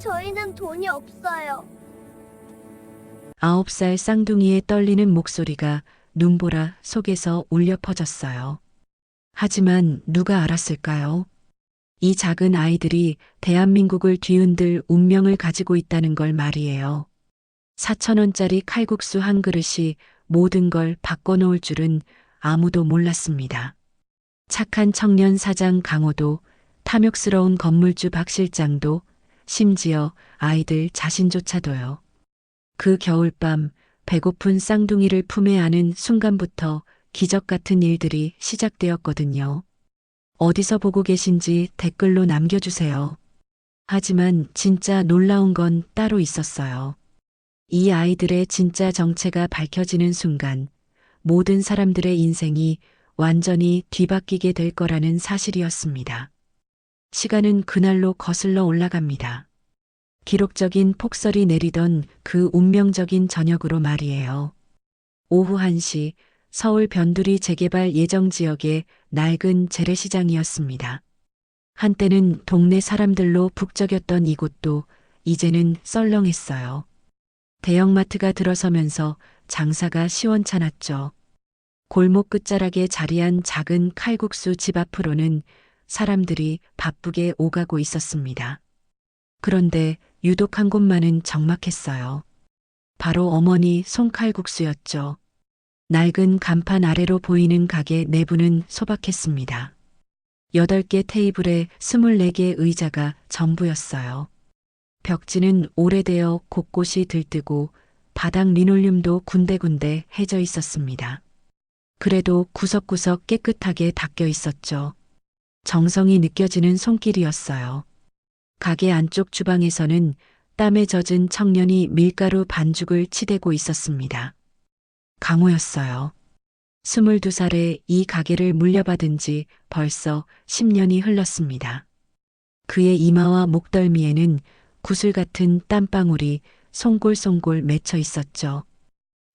저희는 돈이 없어요. 9살 쌍둥이의 떨리는 목소리가 눈보라 속에서 울려 퍼졌어요. 하지만 누가 알았을까요? 이 작은 아이들이 대한민국을 뒤흔들 운명을 가지고 있다는 걸 말이에요. 4,000원짜리 칼국수 한 그릇이 모든 걸 바꿔놓을 줄은 아무도 몰랐습니다. 착한 청년 사장 강호도, 탐욕스러운 건물주 박 실장도, 심지어 아이들 자신조차도요. 그 겨울밤 배고픈 쌍둥이를 품에 안은 순간부터 기적 같은 일들이 시작되었거든요. 어디서 보고 계신지 댓글로 남겨주세요. 하지만 진짜 놀라운 건 따로 있었어요. 이 아이들의 진짜 정체가 밝혀지는 순간 모든 사람들의 인생이 완전히 뒤바뀌게 될 거라는 사실이었습니다. 시간은 그날로 거슬러 올라갑니다. 기록적인 폭설이 내리던 그 운명적인 저녁으로 말이에요. 오후 1시 서울 변두리 재개발 예정 지역의 낡은 재래시장이었습니다. 한때는 동네 사람들로 북적였던 이곳도 이제는 썰렁했어요. 대형마트가 들어서면서 장사가 시원찮았죠. 골목 끝자락에 자리한 작은 칼국수 집 앞으로는 사람들이 바쁘게 오가고 있었습니다. 그런데 유독 한 곳만은 적막했어요. 바로 어머니 손칼국수였죠. 낡은 간판 아래로 보이는 가게 내부는 소박했습니다. 8개 테이블에 24개 의자가 전부였어요. 벽지는 오래되어 곳곳이 들뜨고 바닥 리놀륨도 군데군데 해져 있었습니다. 그래도 구석구석 깨끗하게 닦여 있었죠. 정성이 느껴지는 손길이었어요. 가게 안쪽 주방에서는 땀에 젖은 청년이 밀가루 반죽을 치대고 있었습니다. 강호였어요. 22살에 이 가게를 물려받은 지 벌써 10년이 흘렀습니다. 그의 이마와 목덜미에는 구슬 같은 땀방울이 송골송골 맺혀 있었죠.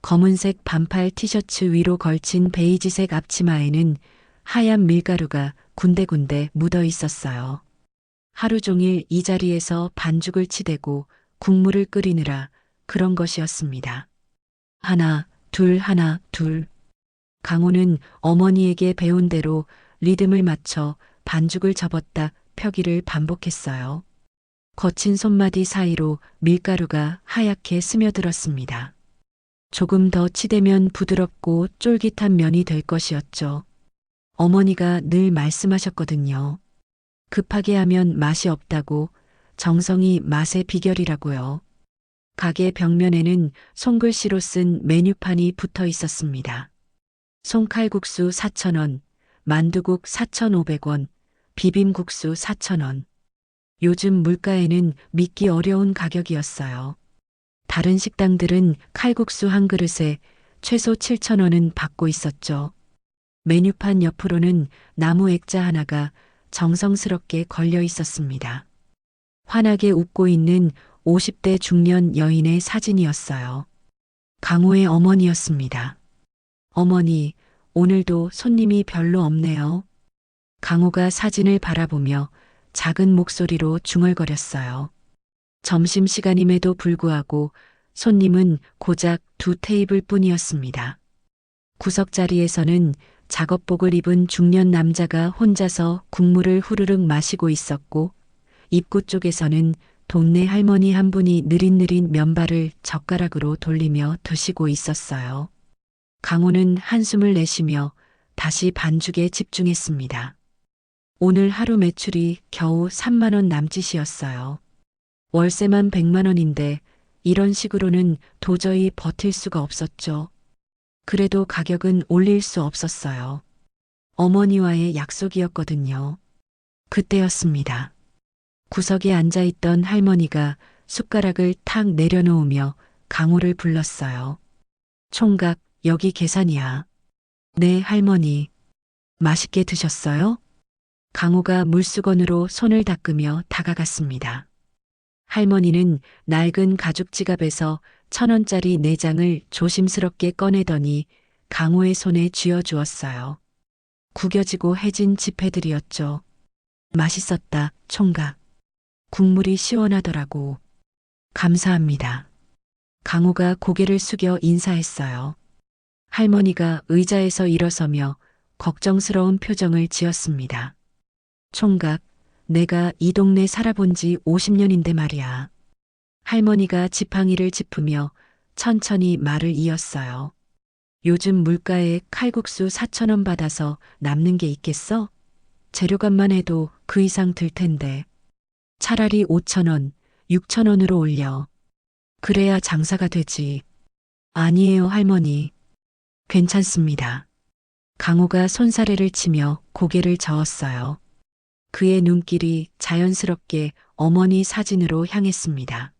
검은색 반팔 티셔츠 위로 걸친 베이지색 앞치마에는 하얀 밀가루가 군데군데 묻어 있었어요. 하루 종일 이 자리에서 반죽을 치대고 국물을 끓이느라 그런 것이었습니다. 하나, 둘, 하나, 둘. 강호는 어머니에게 배운 대로 리듬을 맞춰 반죽을 접었다 펴기를 반복했어요. 거친 손마디 사이로 밀가루가 하얗게 스며들었습니다. 조금 더 치대면 부드럽고 쫄깃한 면이 될 것이었죠. 어머니가 늘 말씀하셨거든요. 급하게 하면 맛이 없다고, 정성이 맛의 비결이라고요. 가게 벽면에는 손글씨로 쓴 메뉴판이 붙어 있었습니다. 송칼국수 4,000원, 만두국 4,500원, 비빔국수 4,000원. 요즘 물가에는 믿기 어려운 가격이었어요. 다른 식당들은 칼국수 한 그릇에 최소 7,000원은 받고 있었죠. 메뉴판 옆으로는 나무 액자 하나가 정성스럽게 걸려 있었습니다. 환하게 웃고 있는 50대 중년 여인의 사진이었어요. 강호의 어머니였습니다. 어머니, 오늘도 손님이 별로 없네요. 강호가 사진을 바라보며 작은 목소리로 중얼거렸어요. 점심시간임에도 불구하고 손님은 고작 2테이블 뿐이었습니다. 구석 자리에서는 작업복을 입은 중년 남자가 혼자서 국물을 후루룩 마시고 있었고, 입구 쪽에서는 동네 할머니 한 분이 느릿느릿 면발을 젓가락으로 돌리며 드시고 있었어요. 강호는 한숨을 내쉬며 다시 반죽에 집중했습니다. 오늘 하루 매출이 겨우 3만 원 남짓이었어요. 월세만 100만 원인데 이런 식으로는 도저히 버틸 수가 없었죠. 그래도 가격은 올릴 수 없었어요. 어머니와의 약속이었거든요. 그때였습니다. 구석에 앉아있던 할머니가 숟가락을 탁 내려놓으며 강호를 불렀어요. 총각, 여기 계산이야. 네, 할머니. 맛있게 드셨어요? 강호가 물수건으로 손을 닦으며 다가갔습니다. 할머니는 낡은 가죽 지갑에서 1,000원짜리 4장을 조심스럽게 꺼내더니 강호의 손에 쥐어주었어요. 구겨지고 해진 지폐들이었죠. 맛있었다, 총각. 국물이 시원하더라고. 감사합니다. 강호가 고개를 숙여 인사했어요. 할머니가 의자에서 일어서며 걱정스러운 표정을 지었습니다. 총각, 내가 이 동네 살아본 지 50년인데 말이야. 할머니가 지팡이를 짚으며 천천히 말을 이었어요. 요즘 물가에 칼국수 4,000원 받아서 남는 게 있겠어? 재료값만 해도 그 이상 들 텐데. 차라리 5,000원, 6,000원으로 올려. 그래야 장사가 되지. 아니에요, 할머니. 괜찮습니다. 강호가 손사래를 치며 고개를 저었어요. 그의 눈길이 자연스럽게 어머니 사진으로 향했습니다.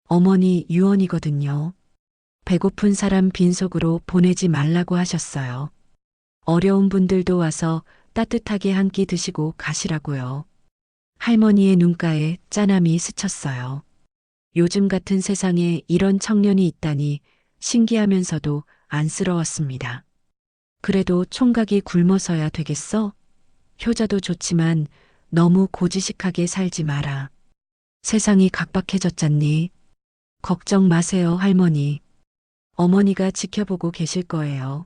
어머니 유언이거든요. 배고픈 사람 빈속으로 보내지 말라고 하셨어요. 어려운 분들도 와서 따뜻하게 한 끼 드시고 가시라고요. 할머니의 눈가에 짠함이 스쳤어요. 요즘 같은 세상에 이런 청년이 있다니 신기하면서도 안쓰러웠습니다. 그래도 총각이 굶어서야 되겠어? 효자도 좋지만 너무 고지식하게 살지 마라. 세상이 각박해졌잖니. 걱정 마세요, 할머니. 어머니가 지켜보고 계실 거예요.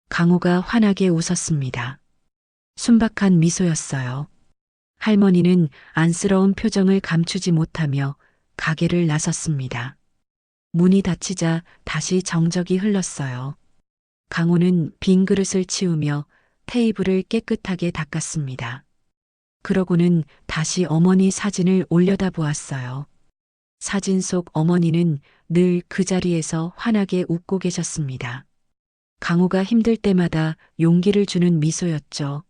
강호가 환하게 웃었습니다. 순박한 미소였어요. 할머니는 안쓰러운 표정을 감추지 못하며 가게를 나섰습니다. 문이 닫히자 다시 정적이 흘렀어요. 강호는 빈 그릇을 치우며 테이블을 깨끗하게 닦았습니다. 그러고는 다시 어머니 사진을 올려다보았어요. 사진 속 어머니는 늘 그 자리에서 환하게 웃고 계셨습니다. 강호가 힘들 때마다 용기를 주는 미소였죠.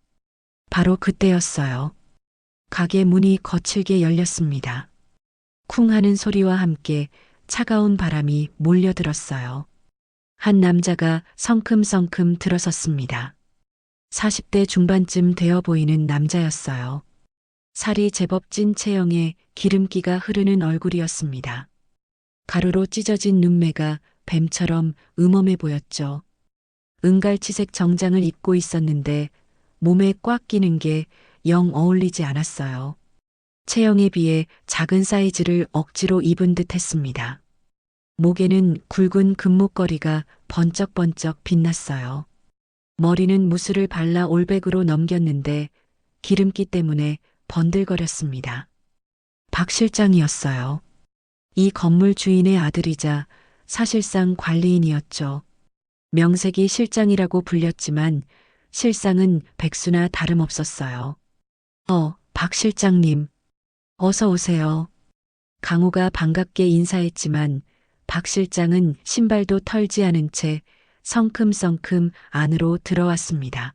바로 그때였어요. 가게 문이 거칠게 열렸습니다. 쿵 하는 소리와 함께 차가운 바람이 몰려들었어요. 한 남자가 성큼성큼 들어섰습니다. 40대 중반쯤 되어 보이는 남자였어요. 살이 제법 찐 체형에 기름기가 흐르는 얼굴이었습니다. 가루로 찢어진 눈매가 뱀처럼 음험해 보였죠. 은갈치색 정장을 입고 있었는데 몸에 꽉 끼는 게 영 어울리지 않았어요. 체형에 비해 작은 사이즈를 억지로 입은 듯 했습니다. 목에는 굵은 금목걸이가 번쩍번쩍 빛났어요. 머리는 무스를 발라 올백으로 넘겼는데 기름기 때문에 번들거렸습니다. 박 실장이었어요. 이 건물 주인의 아들이자 사실상 관리인이었죠. 명색이 실장이라고 불렸지만 실상은 백수나 다름없었어요. 박 실장님. 어서 오세요. 강호가 반갑게 인사했지만 박 실장은 신발도 털지 않은 채 성큼성큼 안으로 들어왔습니다.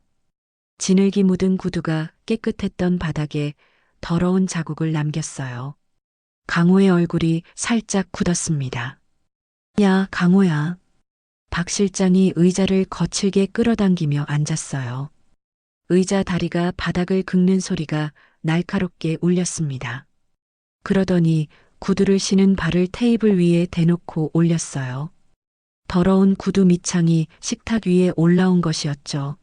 진흙이 묻은 구두가 깨끗했던 바닥에 더러운 자국을 남겼어요. 강호의 얼굴이 살짝 굳었습니다. 야, 강호야. 박 실장이 의자를 거칠게 끌어당기며 앉았어요. 의자 다리가 바닥을 긁는 소리가 날카롭게 울렸습니다. 그러더니 구두를 신은 발을 테이블 위에 대놓고 올렸어요. 더러운 구두 밑창이 식탁 위에 올라온 것이었죠.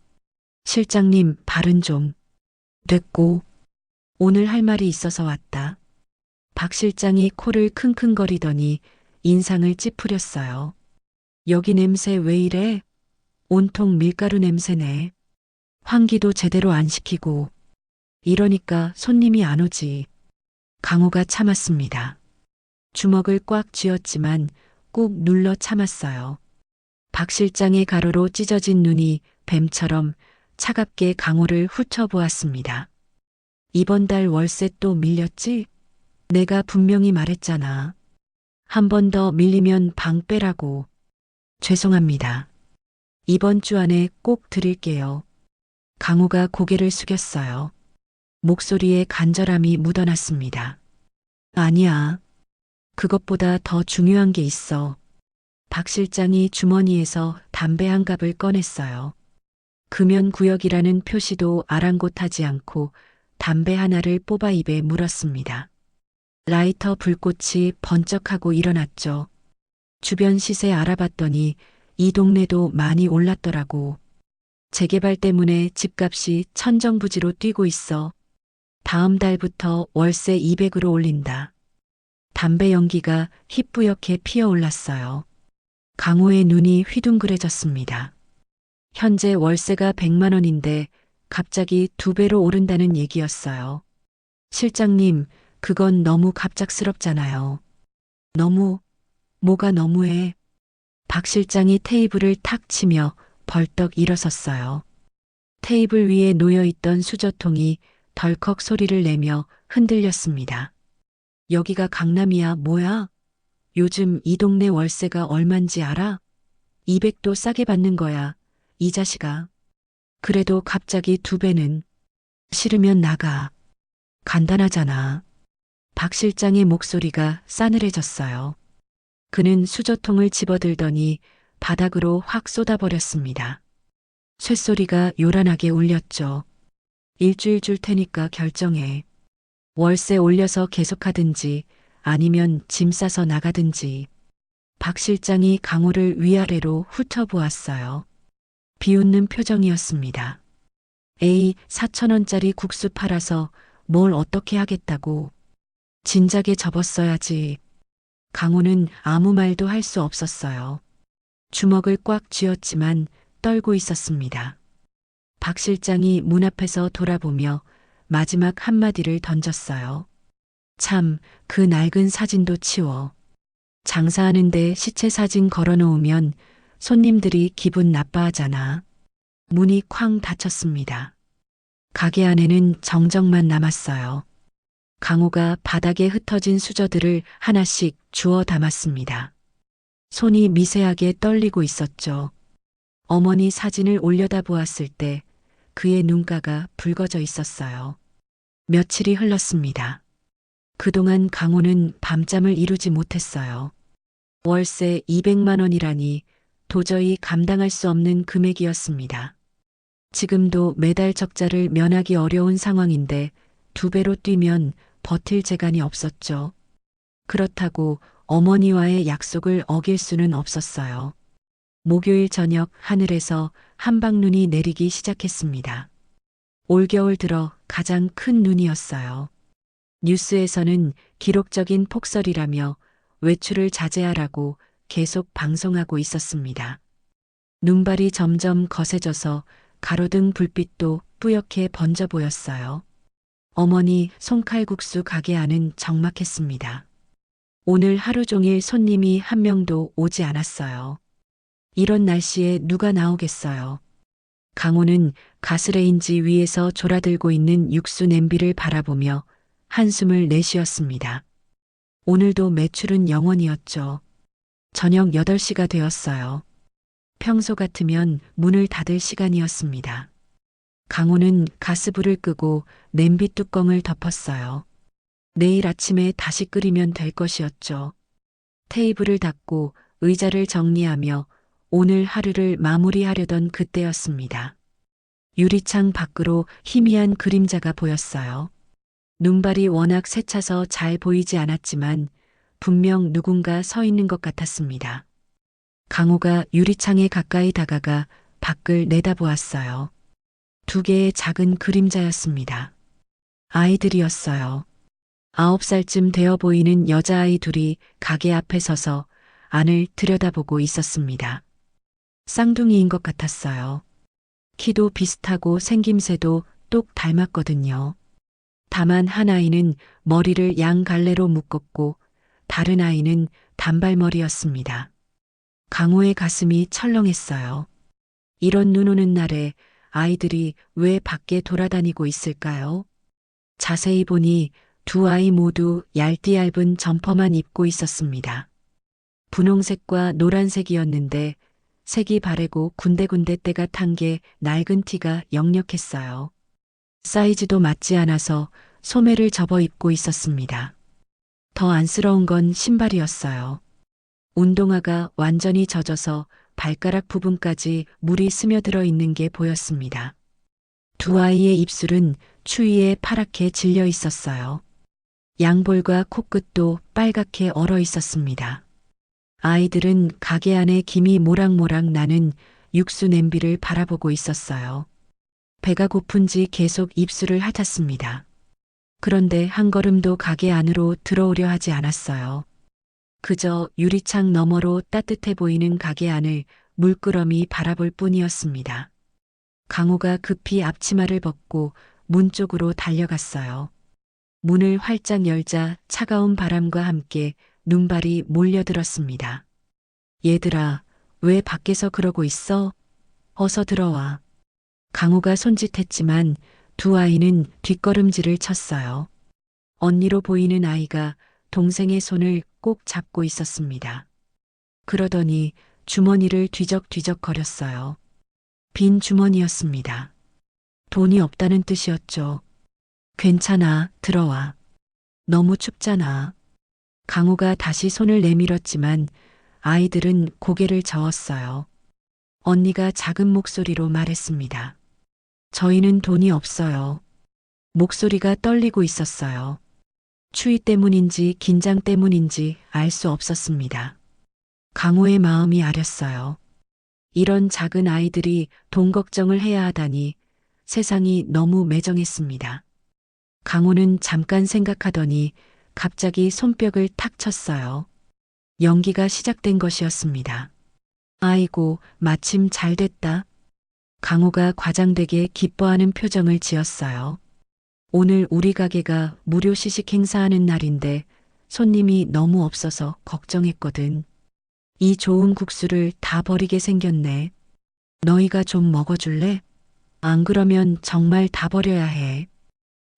실장님, 발은 좀. 됐고. 오늘 할 말이 있어서 왔다. 박 실장이 코를 킁킁거리더니 인상을 찌푸렸어요. 여기 냄새 왜 이래? 온통 밀가루 냄새네. 환기도 제대로 안 시키고. 이러니까 손님이 안 오지. 강호가 참았습니다. 주먹을 꽉 쥐었지만 꾹 눌러 참았어요. 박 실장의 가루로 찢어진 눈이 뱀처럼 차갑게 강호를 훑어보았습니다. 이번 달 월세 또 밀렸지? 내가 분명히 말했잖아. 한 번 더 밀리면 방 빼라고. 죄송합니다. 이번 주 안에 꼭 드릴게요. 강호가 고개를 숙였어요. 목소리에 간절함이 묻어났습니다. 아니야. 그것보다 더 중요한 게 있어. 박 실장이 주머니에서 담배 한 갑을 꺼냈어요. 금연구역이라는 표시도 아랑곳하지 않고 담배 하나를 뽑아 입에 물었습니다. 라이터 불꽃이 번쩍하고 일어났죠. 주변 시세 알아봤더니 이 동네도 많이 올랐더라고. 재개발 때문에 집값이 천정부지로 뛰고 있어. 다음 달부터 월세 200으로 올린다. 담배 연기가 희뿌옇게 피어올랐어요. 강호의 눈이 휘둥그레졌습니다. 현재 월세가 100만 원인데 갑자기 2배로 오른다는 얘기였어요. 실장님, 그건 너무 갑작스럽잖아요. 뭐가 너무해? 박 실장이 테이블을 탁 치며 벌떡 일어섰어요. 테이블 위에 놓여있던 수저통이 덜컥 소리를 내며 흔들렸습니다. 여기가 강남이야, 뭐야? 요즘 이 동네 월세가 얼만지 알아? 200도 싸게 받는 거야, 이 자식아. 그래도 갑자기 2배는. 싫으면 나가. 간단하잖아. 박 실장의 목소리가 싸늘해졌어요. 그는 수저통을 집어들더니 바닥으로 확 쏟아버렸습니다. 쇳소리가 요란하게 울렸죠. 일주일 줄 테니까 결정해. 월세 올려서 계속하든지 아니면 짐 싸서 나가든지. 박 실장이 강호를 위아래로 훑어보았어요. 비웃는 표정이었습니다. 에이, 4,000원짜리 국수 팔아서 뭘 어떻게 하겠다고. 진작에 접었어야지. 강호는 아무 말도 할 수 없었어요. 주먹을 꽉 쥐었지만 떨고 있었습니다. 박 실장이 문 앞에서 돌아보며 마지막 한마디를 던졌어요. 참, 그 낡은 사진도 치워. 장사하는데 시체 사진 걸어놓으면 손님들이 기분 나빠하잖아. 문이 쾅 닫혔습니다. 가게 안에는 정적만 남았어요. 강호가 바닥에 흩어진 수저들을 하나씩 주워 담았습니다. 손이 미세하게 떨리고 있었죠. 어머니 사진을 올려다보았을 때 그의 눈가가 붉어져 있었어요. 며칠이 흘렀습니다. 그동안 강호는 밤잠을 이루지 못했어요. 월세 200만 원이라니 도저히 감당할 수 없는 금액이었습니다. 지금도 매달 적자를 면하기 어려운 상황인데 2배로 뛰면 버틸 재간이 없었죠. 그렇다고 어머니와의 약속을 어길 수는 없었어요. 목요일 저녁 하늘에서 한방눈이 내리기 시작했습니다. 올겨울 들어 가장 큰 눈이었어요. 뉴스에서는 기록적인 폭설이라며 외출을 자제하라고 계속 방송하고 있었습니다. 눈발이 점점 거세져서 가로등 불빛도 뿌옇게 번져 보였어요. 어머니 손칼국수 가게 안은 적막했습니다. 오늘 하루 종일 손님이 한 명도 오지 않았어요. 이런 날씨에 누가 나오겠어요. 강호는 가스레인지 위에서 졸아들고 있는 육수 냄비를 바라보며 한숨을 내쉬었습니다. 오늘도 매출은 0원이었죠. 저녁 8시가 되었어요. 평소 같으면 문을 닫을 시간이었습니다. 강호는 가스불을 끄고 냄비 뚜껑을 덮었어요. 내일 아침에 다시 끓이면 될 것이었죠. 테이블을 닫고 의자를 정리하며 오늘 하루를 마무리하려던 그때였습니다. 유리창 밖으로 희미한 그림자가 보였어요. 눈발이 워낙 새차서 잘 보이지 않았지만 분명 누군가 서 있는 것 같았습니다. 강호가 유리창에 가까이 다가가 밖을 내다보았어요. 2개의 작은 그림자였습니다. 아이들이었어요. 9살쯤 되어 보이는 여자아이 둘이 가게 앞에 서서 안을 들여다보고 있었습니다. 쌍둥이인 것 같았어요. 키도 비슷하고 생김새도 똑 닮았거든요. 다만 한 아이는 머리를 양갈래로 묶었고 다른 아이는 단발머리였습니다. 강호의 가슴이 철렁했어요. 이런 눈 오는 날에 아이들이 왜 밖에 돌아다니고 있을까요? 자세히 보니 2 아이 모두 얇디얇은 점퍼만 입고 있었습니다. 분홍색과 노란색이었는데 색이 바래고 군데군데 때가 탄 게 낡은 티가 역력했어요. 사이즈도 맞지 않아서 소매를 접어 입고 있었습니다. 더 안쓰러운 건 신발이었어요. 운동화가 완전히 젖어서 발가락 부분까지 물이 스며들어 있는 게 보였습니다. 2 아이의 입술은 추위에 파랗게 질려 있었어요. 양볼과 코끝도 빨갛게 얼어 있었습니다. 아이들은 가게 안에 김이 모락모락 나는 육수 냄비를 바라보고 있었어요. 배가 고픈지 계속 입술을 핥았습니다. 그런데 한 걸음도 가게 안으로 들어오려 하지 않았어요. 그저 유리창 너머로 따뜻해 보이는 가게 안을 물끄러미 바라볼 뿐이었습니다. 강호가 급히 앞치마를 벗고 문 쪽으로 달려갔어요. 문을 활짝 열자 차가운 바람과 함께 눈발이 몰려들었습니다. 얘들아, 왜 밖에서 그러고 있어? 어서 들어와. 강호가 손짓했지만 두 아이는 뒷걸음질을 쳤어요. 언니로 보이는 아이가 동생의 손을 꼭 잡고 있었습니다. 그러더니 주머니를 뒤적뒤적 거렸어요. 빈 주머니였습니다. 돈이 없다는 뜻이었죠. 괜찮아, 들어와. 너무 춥잖아. 강호가 다시 손을 내밀었지만 아이들은 고개를 저었어요. 언니가 작은 목소리로 말했습니다. 저희는 돈이 없어요. 목소리가 떨리고 있었어요. 추위 때문인지 긴장 때문인지 알 수 없었습니다. 강호의 마음이 아렸어요. 이런 작은 아이들이 돈 걱정을 해야 하다니 세상이 너무 매정했습니다. 강호는 잠깐 생각하더니 갑자기 손뼉을 탁 쳤어요. 연기가 시작된 것이었습니다. 아이고, 마침 잘 됐다. 강호가 과장되게 기뻐하는 표정을 지었어요. 오늘 우리 가게가 무료 시식 행사하는 날인데 손님이 너무 없어서 걱정했거든. 이 좋은 국수를 다 버리게 생겼네. 너희가 좀 먹어줄래? 안 그러면 정말 다 버려야 해.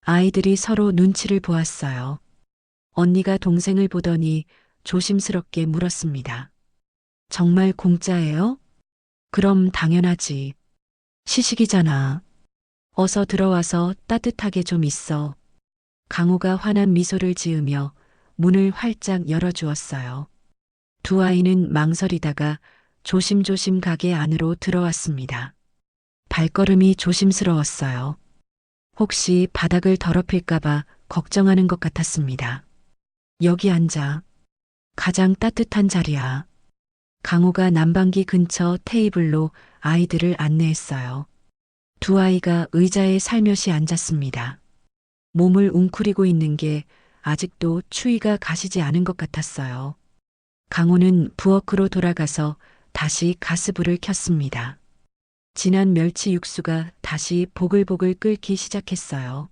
아이들이 서로 눈치를 보았어요. 언니가 동생을 보더니 조심스럽게 물었습니다. 정말 공짜예요? 그럼 당연하지. 시식이잖아. 어서 들어와서 따뜻하게 좀 있어. 강호가 환한 미소를 지으며 문을 활짝 열어주었어요. 두 아이는 망설이다가 조심조심 가게 안으로 들어왔습니다. 발걸음이 조심스러웠어요. 혹시 바닥을 더럽힐까봐 걱정하는 것 같았습니다. 여기 앉아. 가장 따뜻한 자리야. 강호가 난방기 근처 테이블로 아이들을 안내했어요. 두 아이가 의자에 살며시 앉았습니다. 몸을 웅크리고 있는 게 아직도 추위가 가시지 않은 것 같았어요. 강호는 부엌으로 돌아가서 다시 가스불을 켰습니다. 진한 멸치 육수가 다시 보글보글 끓기 시작했어요.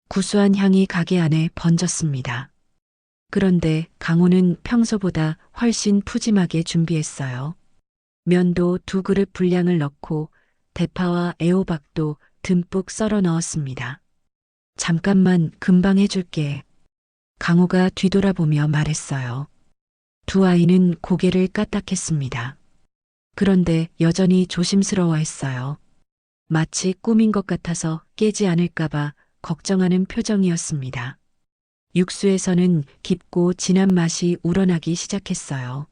구수한 향이 가게 안에 번졌습니다. 그런데 강호는 평소보다 훨씬 푸짐하게 준비했어요. 면도 2그릇 분량을 넣고 대파와 애호박도 듬뿍 썰어 넣었습니다. 잠깐만 금방 해줄게. 강호가 뒤돌아보며 말했어요. 두 아이는 고개를 까딱했습니다. 그런데 여전히 조심스러워했어요. 마치 꿈인 것 같아서 깨지 않을까봐 걱정하는 표정이었습니다. 육수에서는 깊고 진한 맛이 우러나기 시작했어요.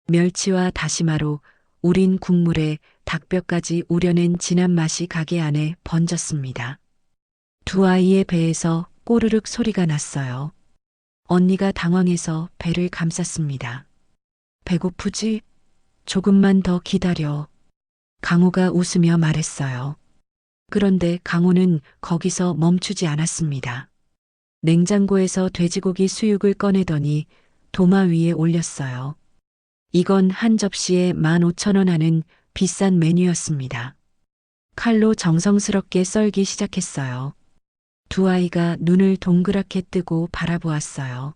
멸치와 다시마로 우린 국물에 닭뼈까지 우려낸 진한 맛이 가게 안에 번졌습니다. 두 아이의 배에서 꼬르륵 소리가 났어요. 언니가 당황해서 배를 감쌌습니다. 배고프지? 조금만 더 기다려. 강호가 웃으며 말했어요. 그런데 강호는 거기서 멈추지 않았습니다. 냉장고에서 돼지고기 수육을 꺼내더니 도마 위에 올렸어요. 이건 한 접시에 15,000원 하는 비싼 메뉴였습니다. 칼로 정성스럽게 썰기 시작했어요. 두 아이가 눈을 동그랗게 뜨고 바라보았어요.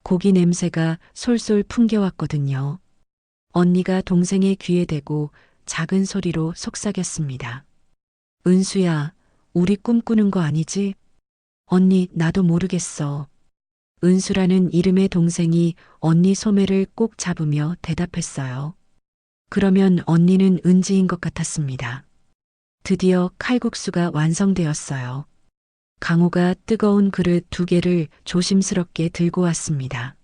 고기 냄새가 솔솔 풍겨왔거든요. 언니가 동생의 귀에 대고 작은 소리로 속삭였습니다. 은수야, 우리 꿈꾸는 거 아니지? 언니, 나도 모르겠어. 은수라는 이름의 동생이 언니 소매를 꼭 잡으며 대답했어요. 그러면 언니는 은지인 것 같았습니다. 드디어 칼국수가 완성되었어요. 강호가 뜨거운 그릇 2개를 조심스럽게 들고 왔습니다.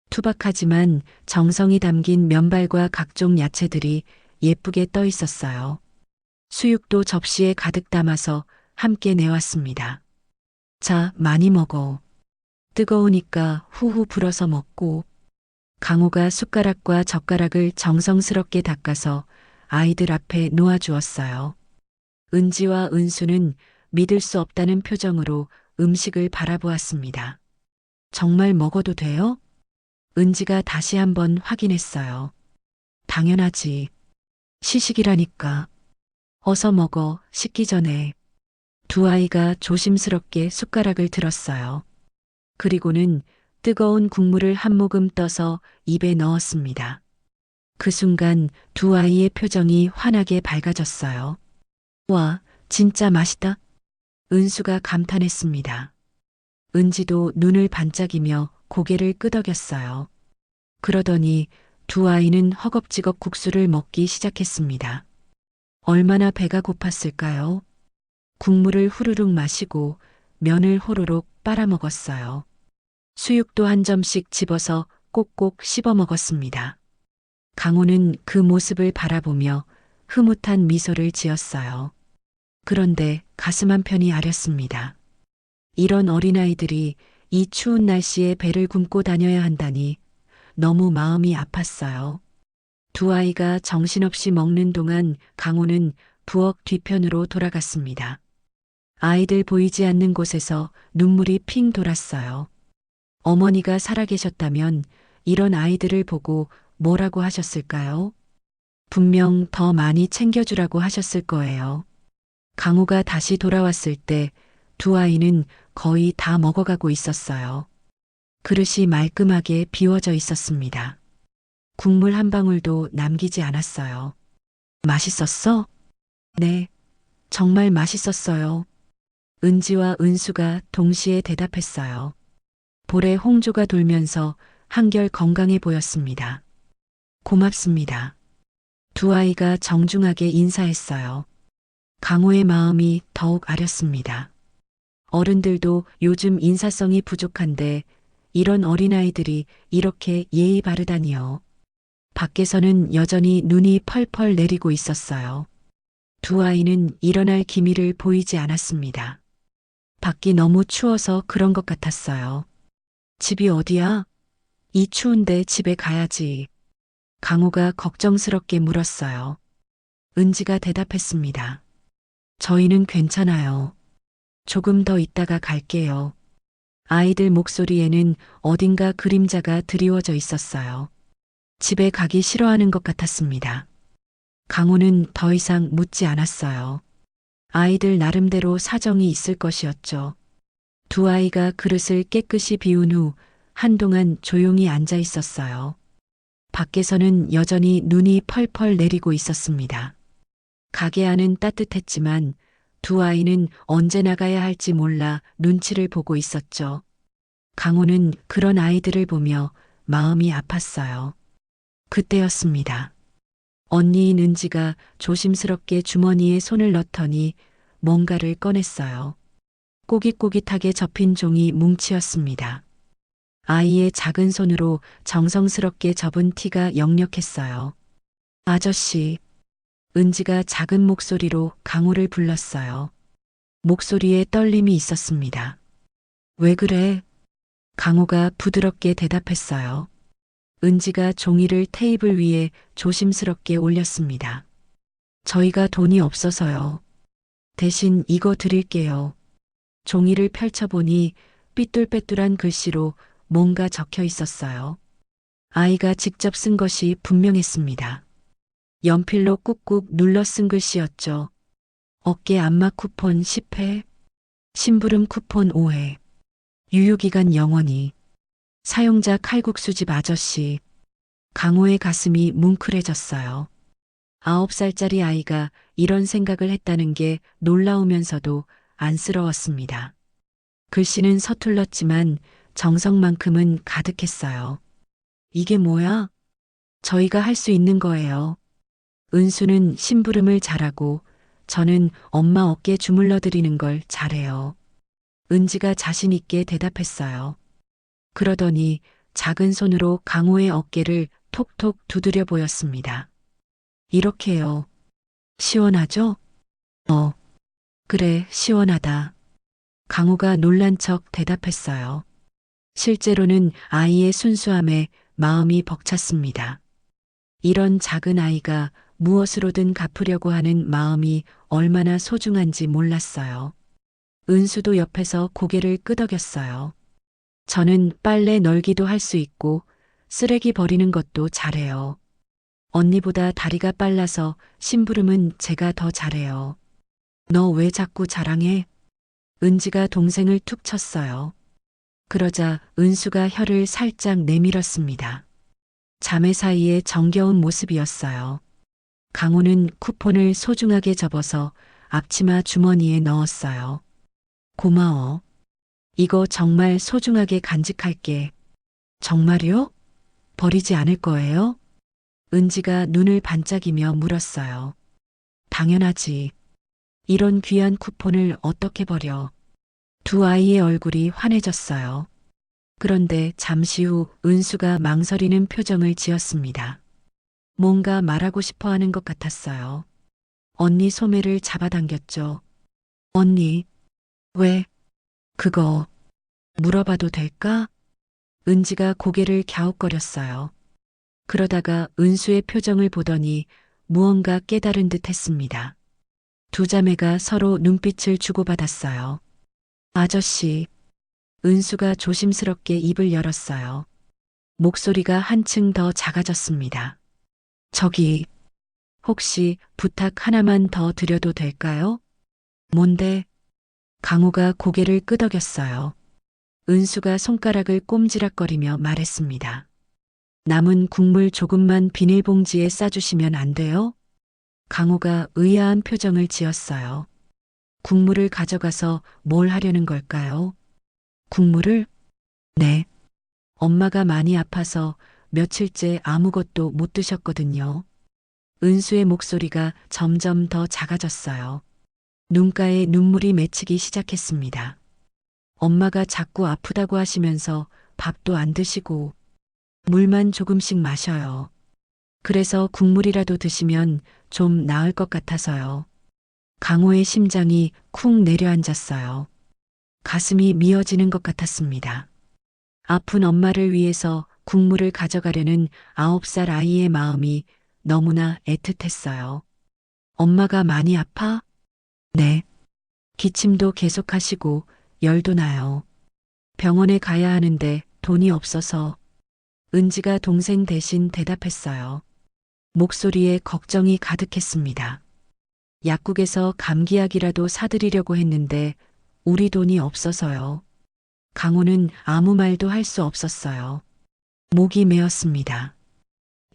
투박하지만 정성이 담긴 면발과 각종 야채들이 예쁘게 떠 있었어요. 수육도 접시에 가득 담아서 함께 내왔습니다. 자, 많이 먹어. 뜨거우니까 후후 불어서 먹고. 강호가 숟가락과 젓가락을 정성스럽게 닦아서 아이들 앞에 놓아주었어요. 은지와 은수는 믿을 수 없다는 표정으로 음식을 바라보았습니다. 정말 먹어도 돼요? 은지가 다시 한번 확인했어요. 당연하지. 시식이라니까. 어서 먹어, 식기 전에. 두 아이가 조심스럽게 숟가락을 들었어요. 그리고는 뜨거운 국물을 한 모금 떠서 입에 넣었습니다. 그 순간 두 아이의 표정이 환하게 밝아졌어요. 와, 진짜 맛있다. 은수가 감탄했습니다. 은지도 눈을 반짝이며 고개를 끄덕였어요. 그러더니 두 아이는 허겁지겁 국수를 먹기 시작했습니다. 얼마나 배가 고팠을까요? 국물을 후루룩 마시고 면을 호로록 빨아먹었어요. 수육도 한 점씩 집어서 꼭꼭 씹어 먹었습니다. 강호는 그 모습을 바라보며 흐뭇한 미소를 지었어요. 그런데 가슴 한편이 아렸습니다. 이런 어린아이들이 이 추운 날씨에 배를 굶고 다녀야 한다니 너무 마음이 아팠어요. 두 아이가 정신없이 먹는 동안 강호는 부엌 뒤편으로 돌아갔습니다. 아이들 보이지 않는 곳에서 눈물이 핑 돌았어요. 어머니가 살아계셨다면 이런 아이들을 보고 뭐라고 하셨을까요? 분명 더 많이 챙겨주라고 하셨을 거예요. 강호가 다시 돌아왔을 때 두 아이는 거의 다 먹어가고 있었어요. 그릇이 말끔하게 비워져 있었습니다. 국물 한 방울도 남기지 않았어요. 맛있었어? 네, 정말 맛있었어요. 은지와 은수가 동시에 대답했어요. 볼에 홍조가 돌면서 한결 건강해 보였습니다. 고맙습니다. 두 아이가 정중하게 인사했어요. 강호의 마음이 더욱 아렸습니다. 어른들도 요즘 인사성이 부족한데 이런 어린아이들이 이렇게 예의 바르다니요. 밖에서는 여전히 눈이 펄펄 내리고 있었어요. 두 아이는 일어날 기미를 보이지 않았습니다. 밖이 너무 추워서 그런 것 같았어요. 집이 어디야? 이 추운데 집에 가야지. 강호가 걱정스럽게 물었어요. 은지가 대답했습니다. 저희는 괜찮아요. 조금 더 있다가 갈게요. 아이들 목소리에는 어딘가 그림자가 드리워져 있었어요. 집에 가기 싫어하는 것 같았습니다. 강호는 더 이상 묻지 않았어요. 아이들 나름대로 사정이 있을 것이었죠. 두 아이가 그릇을 깨끗이 비운 후 한동안 조용히 앉아 있었어요. 밖에서는 여전히 눈이 펄펄 내리고 있었습니다. 가게 안은 따뜻했지만 두 아이는 언제 나가야 할지 몰라 눈치를 보고 있었죠. 강호는 그런 아이들을 보며 마음이 아팠어요. 그때였습니다. 언니인 은지가 조심스럽게 주머니에 손을 넣더니 뭔가를 꺼냈어요. 꼬깃꼬깃하게 접힌 종이 뭉치였습니다. 아이의 작은 손으로 정성스럽게 접은 티가 역력했어요. 아저씨, 은지가 작은 목소리로 강호를 불렀어요. 목소리에 떨림이 있었습니다. 왜 그래? 강호가 부드럽게 대답했어요. 은지가 종이를 테이블 위에 조심스럽게 올렸습니다. 저희가 돈이 없어서요. 대신 이거 드릴게요. 종이를 펼쳐보니 삐뚤빼뚤한 글씨로 뭔가 적혀 있었어요. 아이가 직접 쓴 것이 분명했습니다. 연필로 꾹꾹 눌러 쓴 글씨였죠. 어깨 안마 쿠폰 10회, 심부름 쿠폰 5회, 유효기간 영원히, 사용자 칼국수집 아저씨. 강호의 가슴이 뭉클해졌어요. 9살짜리 아이가 이런 생각을 했다는 게 놀라우면서도 안쓰러웠습니다. 글씨는 서툴렀지만 정성만큼은 가득했어요. 이게 뭐야? 저희가 할 수 있는 거예요. 은수는 심부름을 잘하고 저는 엄마 어깨 주물러 드리는 걸 잘해요. 은지가 자신 있게 대답했어요. 그러더니 작은 손으로 강호의 어깨를 톡톡 두드려 보였습니다. 이렇게요. 시원하죠? 그래, 시원하다. 강호가 놀란 척 대답했어요. 실제로는 아이의 순수함에 마음이 벅찼습니다. 이런 작은 아이가 무엇으로든 갚으려고 하는 마음이 얼마나 소중한지 몰랐어요. 은수도 옆에서 고개를 끄덕였어요. 저는 빨래 널기도 할 수 있고 쓰레기 버리는 것도 잘해요. 언니보다 다리가 빨라서 심부름은 제가 더 잘해요. 너 왜 자꾸 자랑해? 은지가 동생을 툭 쳤어요. 그러자 은수가 혀를 살짝 내밀었습니다. 자매 사이의 정겨운 모습이었어요. 강호는 쿠폰을 소중하게 접어서 앞치마 주머니에 넣었어요. 고마워. 이거 정말 소중하게 간직할게. 정말요? 버리지 않을 거예요? 은지가 눈을 반짝이며 물었어요. 당연하지. 이런 귀한 쿠폰을 어떻게 버려. 두 아이의 얼굴이 환해졌어요. 그런데 잠시 후 은수가 망설이는 표정을 지었습니다. 뭔가 말하고 싶어 하는 것 같았어요. 언니 소매를 잡아당겼죠. 언니, 왜? 그거 물어봐도 될까? 은지가 고개를 갸웃거렸어요. 그러다가 은수의 표정을 보더니 무언가 깨달은 듯 했습니다. 두 자매가 서로 눈빛을 주고받았어요. 아저씨, 은수가 조심스럽게 입을 열었어요. 목소리가 한층 더 작아졌습니다. 저기, 혹시 부탁 하나만 더 드려도 될까요? 뭔데? 강호가 고개를 끄덕였어요. 은수가 손가락을 꼼지락거리며 말했습니다. 남은 국물 조금만 비닐봉지에 싸주시면 안 돼요? 강호가 의아한 표정을 지었어요. 국물을 가져가서 뭘 하려는 걸까요? 국물을? 네. 엄마가 많이 아파서 며칠째 아무것도 못 드셨거든요. 은수의 목소리가 점점 더 작아졌어요. 눈가에 눈물이 맺히기 시작했습니다. 엄마가 자꾸 아프다고 하시면서 밥도 안 드시고 물만 조금씩 마셔요. 그래서 국물이라도 드시면 좀 나을 것 같아서요. 강호의 심장이 쿵 내려앉았어요. 가슴이 미어지는 것 같았습니다. 아픈 엄마를 위해서 국물을 가져가려는 9살 아이의 마음이 너무나 애틋했어요. 엄마가 많이 아파? 네. 기침도 계속하시고 열도 나요. 병원에 가야 하는데 돈이 없어서. 은지가 동생 대신 대답했어요. 목소리에 걱정이 가득했습니다. 약국에서 감기약이라도 사드리려고 했는데 우리 돈이 없어서요. 강호는 아무 말도 할 수 없었어요. 목이 메었습니다.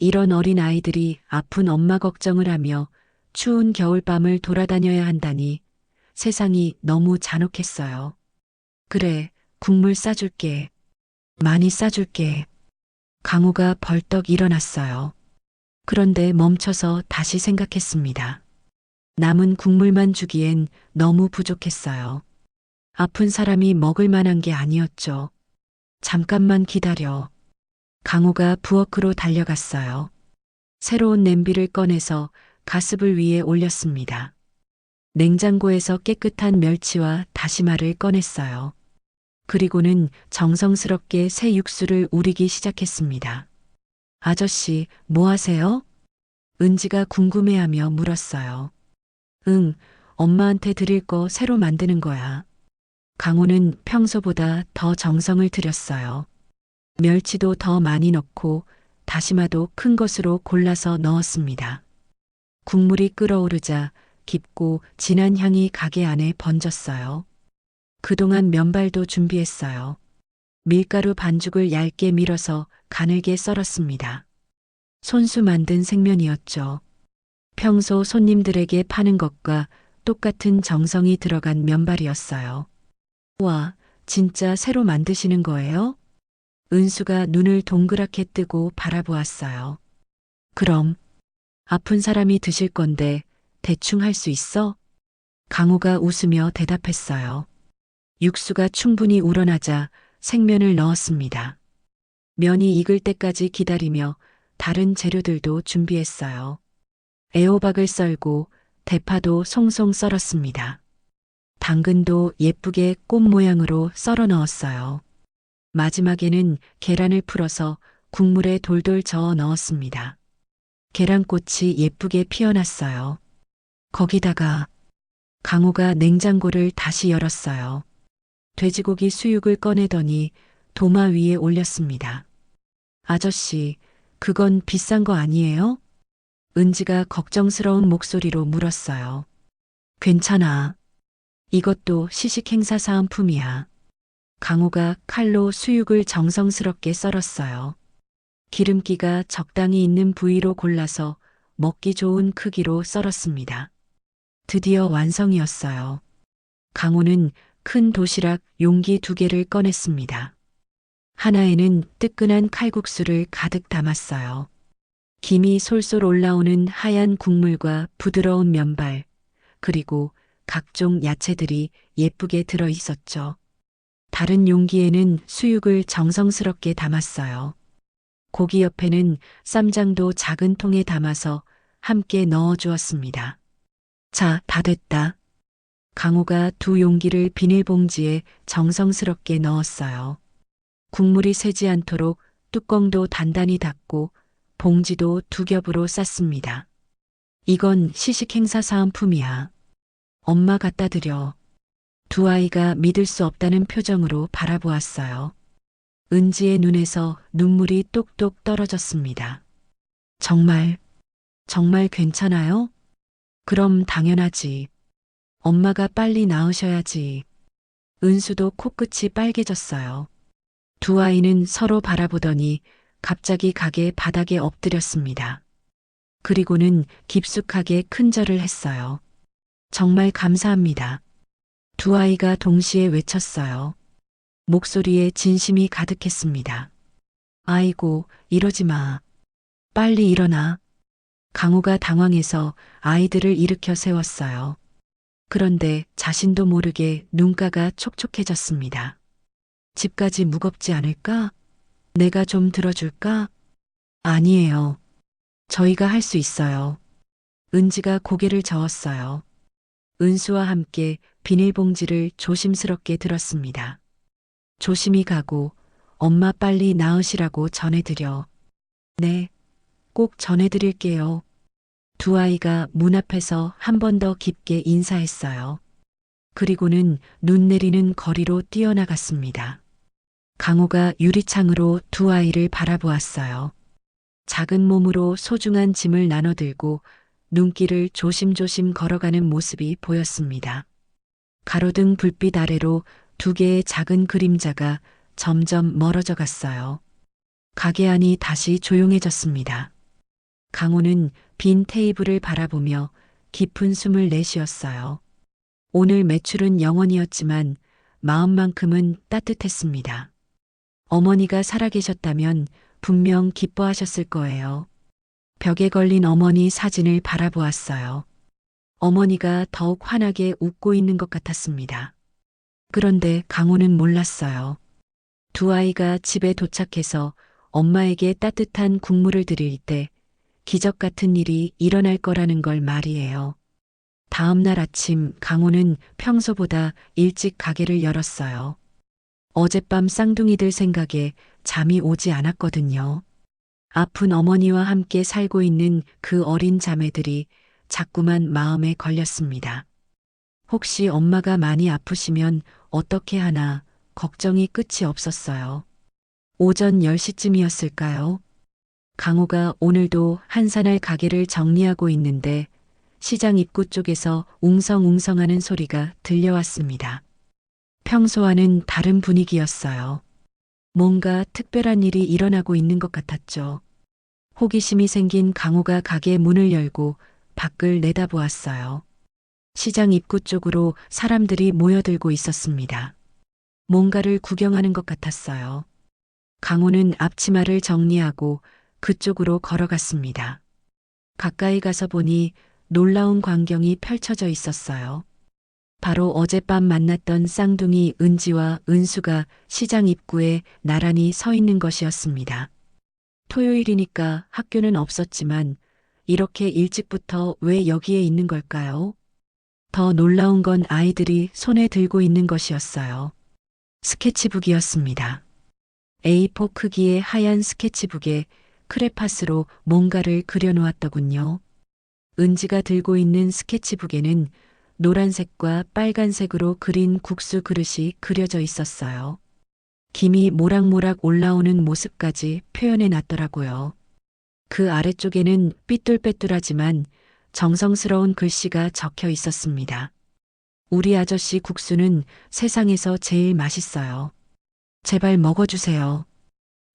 이런 어린 아이들이 아픈 엄마 걱정을 하며 추운 겨울밤을 돌아다녀야 한다니 세상이 너무 잔혹했어요. 그래, 국물 싸줄게. 많이 싸줄게. 강호가 벌떡 일어났어요. 그런데 멈춰서 다시 생각했습니다. 남은 국물만 주기엔 너무 부족했어요. 아픈 사람이 먹을 만한 게 아니었죠. 잠깐만 기다려. 강호가 부엌으로 달려갔어요. 새로운 냄비를 꺼내서 가스불 위에 올렸습니다. 냉장고에서 깨끗한 멸치와 다시마를 꺼냈어요. 그리고는 정성스럽게 새 육수를 우리기 시작했습니다. 아저씨, 뭐 하세요? 은지가 궁금해하며 물었어요. 응, 엄마한테 드릴 거 새로 만드는 거야. 강호는 평소보다 더 정성을 들였어요. 멸치도 더 많이 넣고 다시마도 큰 것으로 골라서 넣었습니다. 국물이 끓어오르자 깊고 진한 향이 가게 안에 번졌어요. 그동안 면발도 준비했어요. 밀가루 반죽을 얇게 밀어서 가늘게 썰었습니다. 손수 만든 생면이었죠. 평소 손님들에게 파는 것과 똑같은 정성이 들어간 면발이었어요. 와, 진짜 새로 만드시는 거예요? 은수가 눈을 동그랗게 뜨고 바라보았어요. 그럼, 아픈 사람이 드실 건데 대충 할 수 있어? 강호가 웃으며 대답했어요. 육수가 충분히 우러나자 생면을 넣었습니다. 면이 익을 때까지 기다리며 다른 재료들도 준비했어요. 애호박을 썰고 대파도 송송 썰었습니다. 당근도 예쁘게 꽃 모양으로 썰어 넣었어요. 마지막에는 계란을 풀어서 국물에 돌돌 저어 넣었습니다. 계란꽃이 예쁘게 피어났어요. 거기다가 강호가 냉장고를 다시 열었어요. 돼지고기 수육을 꺼내더니 도마 위에 올렸습니다. 아저씨, 그건 비싼 거 아니에요? 은지가 걱정스러운 목소리로 물었어요. 괜찮아. 이것도 시식행사 사은품이야. 강호가 칼로 수육을 정성스럽게 썰었어요. 기름기가 적당히 있는 부위로 골라서 먹기 좋은 크기로 썰었습니다. 드디어 완성이었어요. 강호는 큰 도시락 용기 2개를 꺼냈습니다. 하나에는 뜨끈한 칼국수를 가득 담았어요. 김이 솔솔 올라오는 하얀 국물과 부드러운 면발, 그리고 각종 야채들이 예쁘게 들어 있었죠. 다른 용기에는 수육을 정성스럽게 담았어요. 고기 옆에는 쌈장도 작은 통에 담아서 함께 넣어 주었습니다. 자, 다 됐다. 강호가 2 용기를 비닐봉지에 정성스럽게 넣었어요. 국물이 새지 않도록 뚜껑도 단단히 닫고 봉지도 2 겹으로 쌌습니다. 이건 시식행사 사은품이야. 엄마 갖다 드려. 2 아이가 믿을 수 없다는 표정으로 바라보았어요. 은지의 눈에서 눈물이 똑똑 떨어졌습니다. 정말 괜찮아요? 그럼 당연하지. 엄마가 빨리 나으셔야지. 은수도 코끝이 빨개졌어요. 2 아이는 서로 바라보더니 갑자기 가게 바닥에 엎드렸습니다. 그리고는 깊숙하게 큰절을 했어요. 정말 감사합니다. 2 아이가 동시에 외쳤어요. 목소리에 진심이 가득했습니다. 아이고, 이러지 마. 빨리 일어나. 강호가 당황해서 아이들을 일으켜 세웠어요. 그런데 자신도 모르게 눈가가 촉촉해졌습니다. 집까지 무겁지 않을까? 내가 좀 들어줄까? 아니에요. 저희가 할 수 있어요. 은지가 고개를 저었어요. 은수와 함께 비닐봉지를 조심스럽게 들었습니다. 조심히 가고 엄마 빨리 나으시라고 전해드려. 네, 꼭 전해드릴게요. 2 아이가 문 앞에서 한 번 더 깊게 인사했어요. 그리고는 눈 내리는 거리로 뛰어나갔습니다. 강호가 유리창으로 2 아이를 바라보았어요. 작은 몸으로 소중한 짐을 나눠들고 눈길을 조심조심 걸어가는 모습이 보였습니다. 가로등 불빛 아래로 2 개의 작은 그림자가 점점 멀어져 갔어요. 가게 안이 다시 조용해졌습니다. 강호는 빈 테이블을 바라보며 깊은 숨을 내쉬었어요. 오늘 매출은 0원이었지만 마음만큼은 따뜻했습니다. 어머니가 살아계셨다면 분명 기뻐하셨을 거예요. 벽에 걸린 어머니 사진을 바라보았어요. 어머니가 더욱 환하게 웃고 있는 것 같았습니다. 그런데 강호는 몰랐어요. 2 아이가 집에 도착해서 엄마에게 따뜻한 국물을 드릴 때 기적 같은 일이 일어날 거라는 걸 말이에요. 다음 날 아침 강호는 평소보다 일찍 가게를 열었어요. 어젯밤 쌍둥이들 생각에 잠이 오지 않았거든요. 아픈 어머니와 함께 살고 있는 그 어린 자매들이 자꾸만 마음에 걸렸습니다. 혹시 엄마가 많이 아프시면 어떻게 하나 걱정이 끝이 없었어요. 오전 10시쯤이었을까요? 강호가 오늘도 한산할 가게를 정리하고 있는데 시장 입구 쪽에서 웅성웅성하는 소리가 들려왔습니다. 평소와는 다른 분위기였어요. 뭔가 특별한 일이 일어나고 있는 것 같았죠. 호기심이 생긴 강호가 가게 문을 열고 밖을 내다보았어요. 시장 입구 쪽으로 사람들이 모여들고 있었습니다. 뭔가를 구경하는 것 같았어요. 강호는 앞치마를 정리하고 그쪽으로 걸어갔습니다. 가까이 가서 보니 놀라운 광경이 펼쳐져 있었어요. 바로 어젯밤 만났던 쌍둥이 은지와 은수가 시장 입구에 나란히 서 있는 것이었습니다. 토요일이니까 학교는 없었지만 이렇게 일찍부터 왜 여기에 있는 걸까요? 더 놀라운 건 아이들이 손에 들고 있는 것이었어요. 스케치북이었습니다. A4 크기의 하얀 스케치북에 크레파스로 뭔가를 그려놓았더군요. 은지가 들고 있는 스케치북에는 노란색과 빨간색으로 그린 국수 그릇이 그려져 있었어요. 김이 모락모락 올라오는 모습까지 표현해 놨더라고요. 그 아래쪽에는 삐뚤빼뚤하지만 정성스러운 글씨가 적혀 있었습니다. 우리 아저씨 국수는 세상에서 제일 맛있어요. 제발 먹어주세요.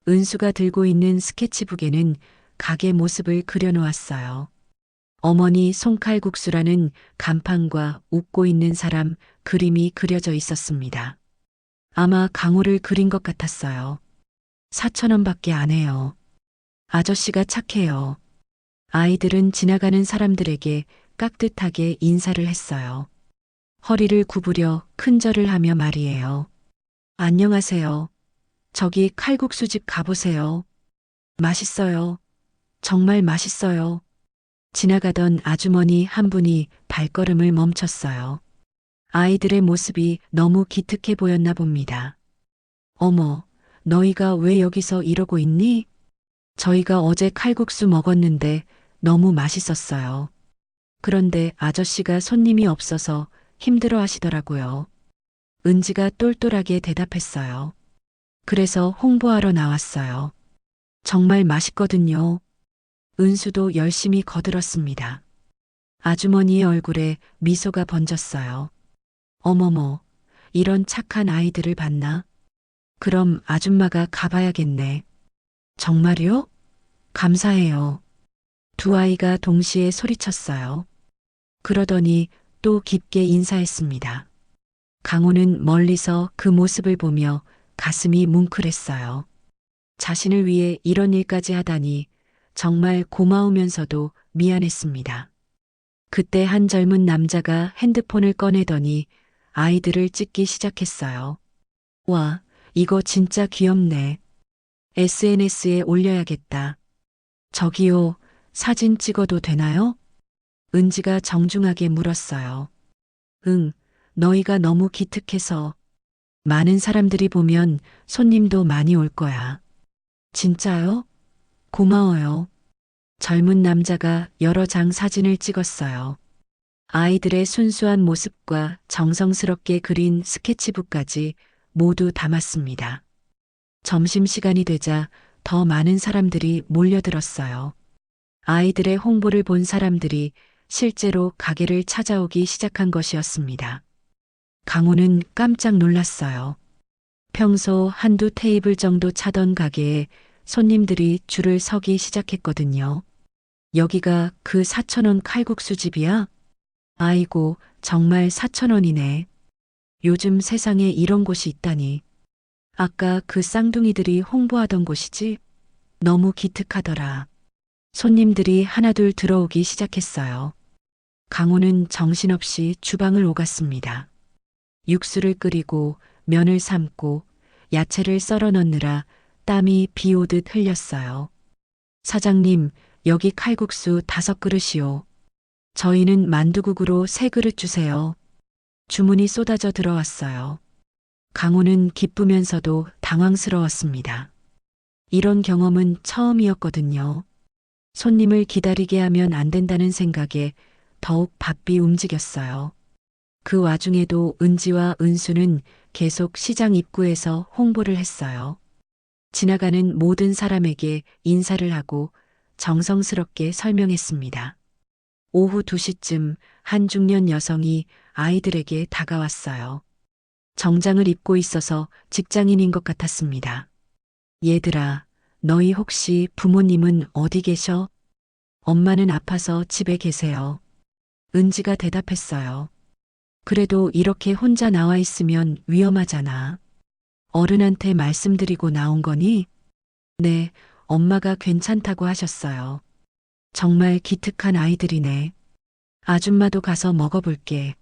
은수가 들고 있는 스케치북에는 가게 모습을 그려놓았어요. 어머니 손칼국수라는 간판과 웃고 있는 사람 그림이 그려져 있었습니다. 아마 강호를 그린 것 같았어요. 4,000원밖에 안 해요. 아저씨가 착해요. 아이들은 지나가는 사람들에게 깍듯하게 인사를 했어요. 허리를 구부려 큰절을 하며 말이에요. 안녕하세요. 저기 칼국수집 가보세요. 맛있어요. 정말 맛있어요. 지나가던 아주머니 한 분이 발걸음을 멈췄어요. 아이들의 모습이 너무 기특해 보였나 봅니다. 어머, 너희가 왜 여기서 이러고 있니? 저희가 어제 칼국수 먹었는데 너무 맛있었어요. 그런데 아저씨가 손님이 없어서 힘들어 하시더라고요. 은지가 똘똘하게 대답했어요. 그래서 홍보하러 나왔어요. 정말 맛있거든요. 은수도 열심히 거들었습니다. 아주머니의 얼굴에 미소가 번졌어요. 어머머, 이런 착한 아이들을 봤나? 그럼 아줌마가 가봐야겠네. 정말요? 감사해요. 두 아이가 동시에 소리쳤어요. 그러더니 또 깊게 인사했습니다. 강호는 멀리서 그 모습을 보며 가슴이 뭉클했어요. 자신을 위해 이런 일까지 하다니 정말 고마우면서도 미안했습니다. 그때 한 젊은 남자가 핸드폰을 꺼내더니 아이들을 찍기 시작했어요. 와, 이거 진짜 귀엽네. SNS에 올려야겠다. 저기요, 사진 찍어도 되나요? 은지가 정중하게 물었어요. 응, 너희가 너무 기특해서. 많은 사람들이 보면 손님도 많이 올 거야. 진짜요? 고마워요. 젊은 남자가 여러 장 사진을 찍었어요. 아이들의 순수한 모습과 정성스럽게 그린 스케치북까지 모두 담았습니다. 점심시간이 되자 더 많은 사람들이 몰려들었어요. 아이들의 홍보를 본 사람들이 실제로 가게를 찾아오기 시작한 것이었습니다. 강호는 깜짝 놀랐어요. 평소 한두 테이블 정도 차던 가게에 손님들이 줄을 서기 시작했거든요. 여기가 그 4,000원 칼국수 집이야? 아이고, 정말 4,000원이네. 요즘 세상에 이런 곳이 있다니. 아까 그 쌍둥이들이 홍보하던 곳이지? 너무 기특하더라. 손님들이 하나둘 들어오기 시작했어요. 강호는 정신없이 주방을 오갔습니다. 육수를 끓이고 면을 삶고 야채를 썰어 넣느라 땀이 비 오듯 흘렸어요. 사장님, 여기 칼국수 5그릇이요. 저희는 만두국으로 3그릇 주세요. 주문이 쏟아져 들어왔어요. 강호는 기쁘면서도 당황스러웠습니다. 이런 경험은 처음이었거든요. 손님을 기다리게 하면 안 된다는 생각에 더욱 바삐 움직였어요. 그 와중에도 은지와 은수는 계속 시장 입구에서 홍보를 했어요. 지나가는 모든 사람에게 인사를 하고 정성스럽게 설명했습니다. 오후 2시쯤 한 중년 여성이 아이들에게 다가왔어요. 정장을 입고 있어서 직장인인 것 같았습니다. 얘들아, 너희 혹시 부모님은 어디 계셔? 엄마는 아파서 집에 계세요. 은지가 대답했어요. 그래도 이렇게 혼자 나와 있으면 위험하잖아. 어른한테 말씀드리고 나온 거니? 네, 엄마가 괜찮다고 하셨어요. 정말 기특한 아이들이네. 아줌마도 가서 먹어볼게.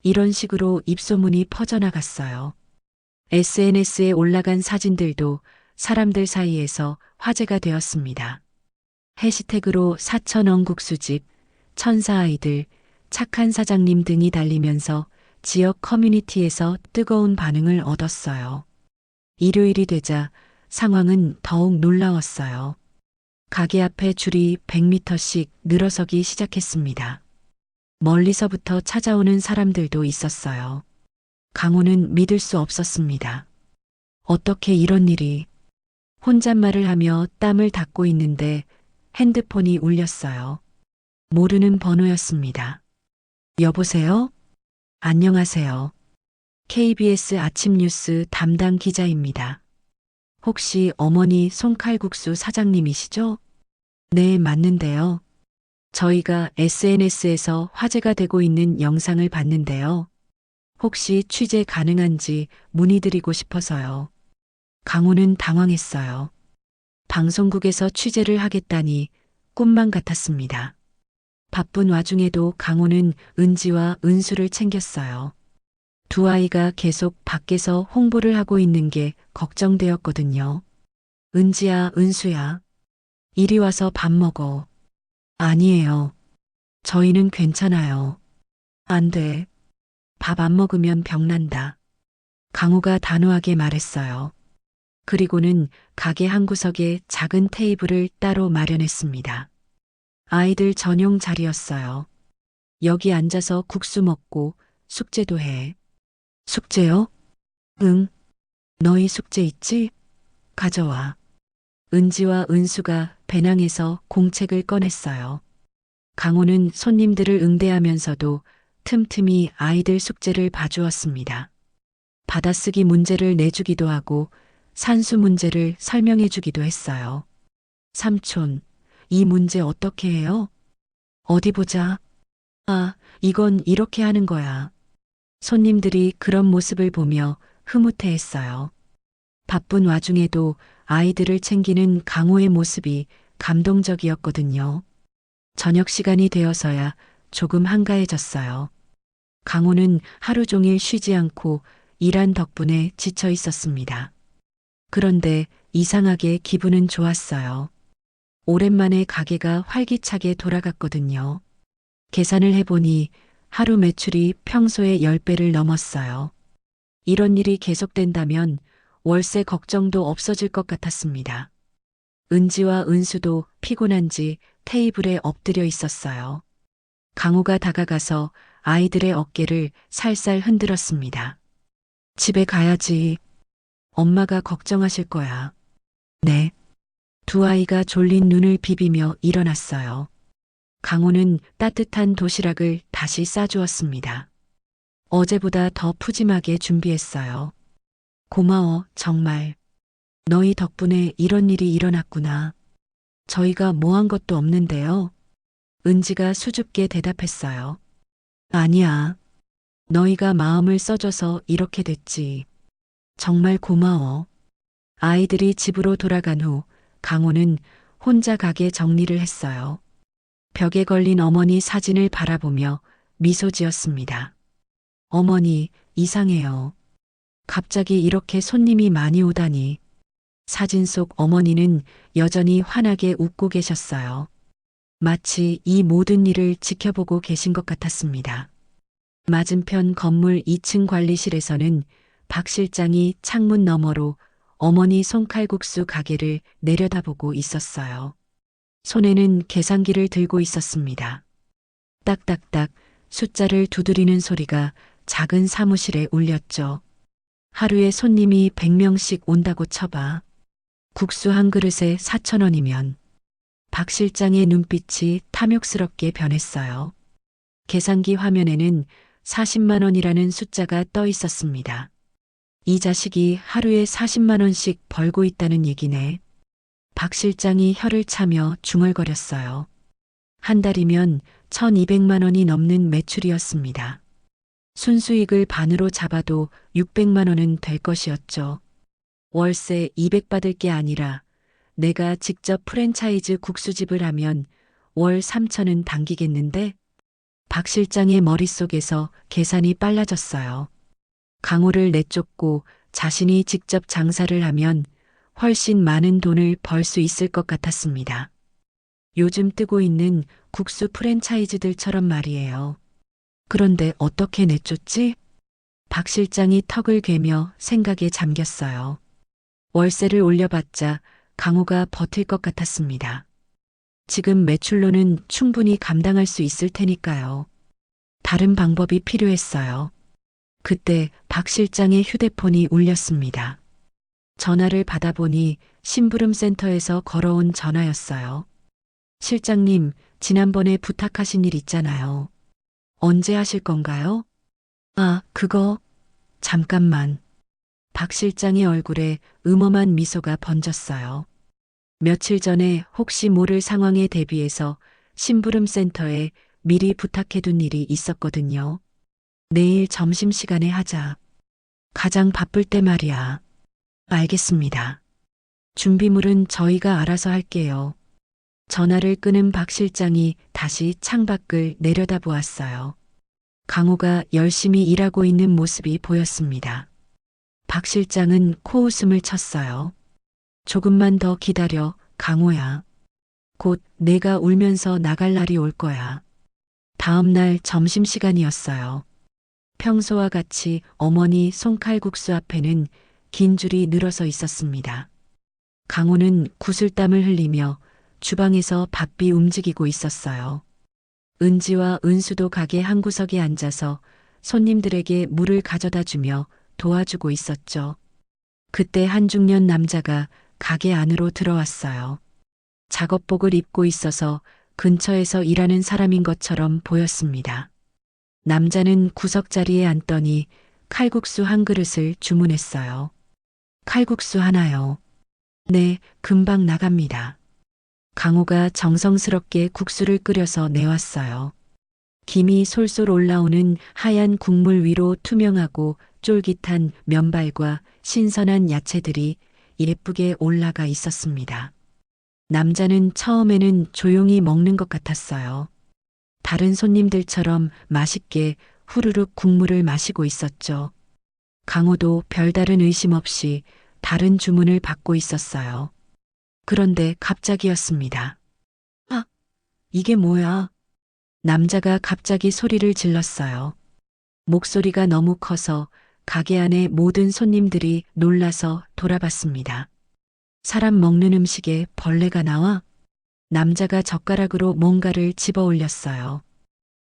이런 식으로 입소문이 퍼져나갔어요. SNS에 올라간 사진들도 사람들 사이에서 화제가 되었습니다. 해시태그로 4,000원 국수집, 천사아이들, 착한 사장님 등이 달리면서 지역 커뮤니티에서 뜨거운 반응을 얻었어요. 일요일이 되자 상황은 더욱 놀라웠어요. 가게 앞에 줄이 100m씩 늘어서기 시작했습니다. 멀리서부터 찾아오는 사람들도 있었어요. 강호는 믿을 수 없었습니다. 어떻게 이런 일이? 혼잣말을 하며 땀을 닦고 있는데 핸드폰이 울렸어요. 모르는 번호였습니다. 여보세요? 안녕하세요. KBS 아침 뉴스 담당 기자입니다. 혹시 어머니 손칼국수 사장님이시죠? 네, 맞는데요. 저희가 SNS에서 화제가 되고 있는 영상을 봤는데요. 혹시 취재 가능한지 문의드리고 싶어서요. 강호는 당황했어요. 방송국에서 취재를 하겠다니 꿈만 같았습니다. 바쁜 와중에도 강호는 은지와 은수를 챙겼어요. 두 아이가 계속 밖에서 홍보를 하고 있는 게 걱정되었거든요. 은지야, 은수야. 이리 와서 밥 먹어. 아니에요. 저희는 괜찮아요. 안 돼. 밥 안 먹으면 병난다. 강호가 단호하게 말했어요. 그리고는 가게 한 구석에 작은 테이블을 따로 마련했습니다. 아이들 전용 자리였어요. 여기 앉아서 국수 먹고 숙제도 해. 숙제요? 응. 너희 숙제 있지? 가져와. 은지와 은수가 배낭에서 공책을 꺼냈어요. 강호는 손님들을 응대하면서도 틈틈이 아이들 숙제를 봐주었습니다. 받아쓰기 문제를 내주기도 하고 산수 문제를 설명해 주기도 했어요. 삼촌, 이 문제 어떻게 해요? 어디 보자. 아, 이건 이렇게 하는 거야. 손님들이 그런 모습을 보며 흐뭇해 했어요. 바쁜 와중에도 아이들을 챙기는 강호의 모습이 감동적이었거든요. 저녁 시간이 되어서야 조금 한가해졌어요. 강호는 하루 종일 쉬지 않고 일한 덕분에 지쳐 있었습니다. 그런데 이상하게 기분은 좋았어요. 오랜만에 가게가 활기차게 돌아갔거든요. 계산을 해보니 하루 매출이 평소의 10배를 넘었어요. 이런 일이 계속된다면 월세 걱정도 없어질 것 같았습니다. 은지와 은수도 피곤한지 테이블에 엎드려 있었어요. 강호가 다가가서 아이들의 어깨를 살살 흔들었습니다. 집에 가야지. 엄마가 걱정하실 거야. 네. 두 아이가 졸린 눈을 비비며 일어났어요. 강호는 따뜻한 도시락을 다시 싸주었습니다. 어제보다 더 푸짐하게 준비했어요. 고마워, 정말. 너희 덕분에 이런 일이 일어났구나. 저희가 뭐 한 것도 없는데요. 은지가 수줍게 대답했어요. 아니야. 너희가 마음을 써줘서 이렇게 됐지. 정말 고마워. 아이들이 집으로 돌아간 후 강호는 혼자 가게 정리를 했어요. 벽에 걸린 어머니 사진을 바라보며 미소 지었습니다. 어머니, 이상해요. 갑자기 이렇게 손님이 많이 오다니. 사진 속 어머니는 여전히 환하게 웃고 계셨어요. 마치 이 모든 일을 지켜보고 계신 것 같았습니다. 맞은편 건물 2층 관리실에서는 박 실장이 창문 너머로 어머니 손칼국수 가게를 내려다보고 있었어요. 손에는 계산기를 들고 있었습니다. 딱딱딱 숫자를 두드리는 소리가 작은 사무실에 울렸죠. 하루에 손님이 100명씩 온다고 쳐봐. 국수 한 그릇에 4,000원이면 박 실장의 눈빛이 탐욕스럽게 변했어요. 계산기 화면에는 40만 원이라는 숫자가 떠 있었습니다. 이 자식이 하루에 40만 원씩 벌고 있다는 얘기네. 박 실장이 혀를 차며 중얼거렸어요. 한 달이면 1,200만 원이 넘는 매출이었습니다. 순수익을 반으로 잡아도 600만 원은 될 것이었죠. 월세 200 받을 게 아니라 내가 직접 프랜차이즈 국수집을 하면 월 3천은 당기겠는데? 박 실장의 머릿속에서 계산이 빨라졌어요. 강호를 내쫓고 자신이 직접 장사를 하면 훨씬 많은 돈을 벌 수 있을 것 같았습니다. 요즘 뜨고 있는 국수 프랜차이즈들처럼 말이에요. 그런데 어떻게 내쫓지? 박 실장이 턱을 괴며 생각에 잠겼어요. 월세를 올려봤자 강호가 버틸 것 같았습니다. 지금 매출로는 충분히 감당할 수 있을 테니까요. 다른 방법이 필요했어요. 그때 박 실장의 휴대폰이 울렸습니다. 전화를 받아보니 심부름센터에서 걸어온 전화였어요. 실장님, 지난번에 부탁하신 일 있잖아요. 언제 하실 건가요? 아, 그거. 잠깐만. 박 실장의 얼굴에 음험한 미소가 번졌어요. 며칠 전에 혹시 모를 상황에 대비해서 심부름센터에 미리 부탁해둔 일이 있었거든요. 내일 점심시간에 하자. 가장 바쁠 때 말이야. 알겠습니다. 준비물은 저희가 알아서 할게요. 전화를 끊은 박 실장이 다시 창밖을 내려다보았어요. 강호가 열심히 일하고 있는 모습이 보였습니다. 박 실장은 코웃음을 쳤어요. 조금만 더 기다려, 강호야. 곧 내가 울면서 나갈 날이 올 거야. 다음 날 점심시간이었어요. 평소와 같이 어머니 손칼국수 앞에는 긴 줄이 늘어서 있었습니다. 강호는 구슬땀을 흘리며 주방에서 바삐 움직이고 있었어요. 은지와 은수도 가게 한 구석에 앉아서 손님들에게 물을 가져다 주며 도와주고 있었죠. 그때 한 중년 남자가 가게 안으로 들어왔어요. 작업복을 입고 있어서 근처에서 일하는 사람인 것처럼 보였습니다. 남자는 구석자리에 앉더니 칼국수 한 그릇을 주문했어요. 칼국수 하나요. 네, 금방 나갑니다. 강호가 정성스럽게 국수를 끓여서 내왔어요. 김이 솔솔 올라오는 하얀 국물 위로 투명하고 쫄깃한 면발과 신선한 야채들이 예쁘게 올라가 있었습니다. 남자는 처음에는 조용히 먹는 것 같았어요. 다른 손님들처럼 맛있게 후루룩 국물을 마시고 있었죠. 강호도 별다른 의심 없이 다른 주문을 받고 있었어요. 그런데 갑자기였습니다. 아, 이게 뭐야? 남자가 갑자기 소리를 질렀어요. 목소리가 너무 커서 가게 안의 모든 손님들이 놀라서 돌아봤습니다. 사람 먹는 음식에 벌레가 나와? 남자가 젓가락으로 뭔가를 집어 올렸어요.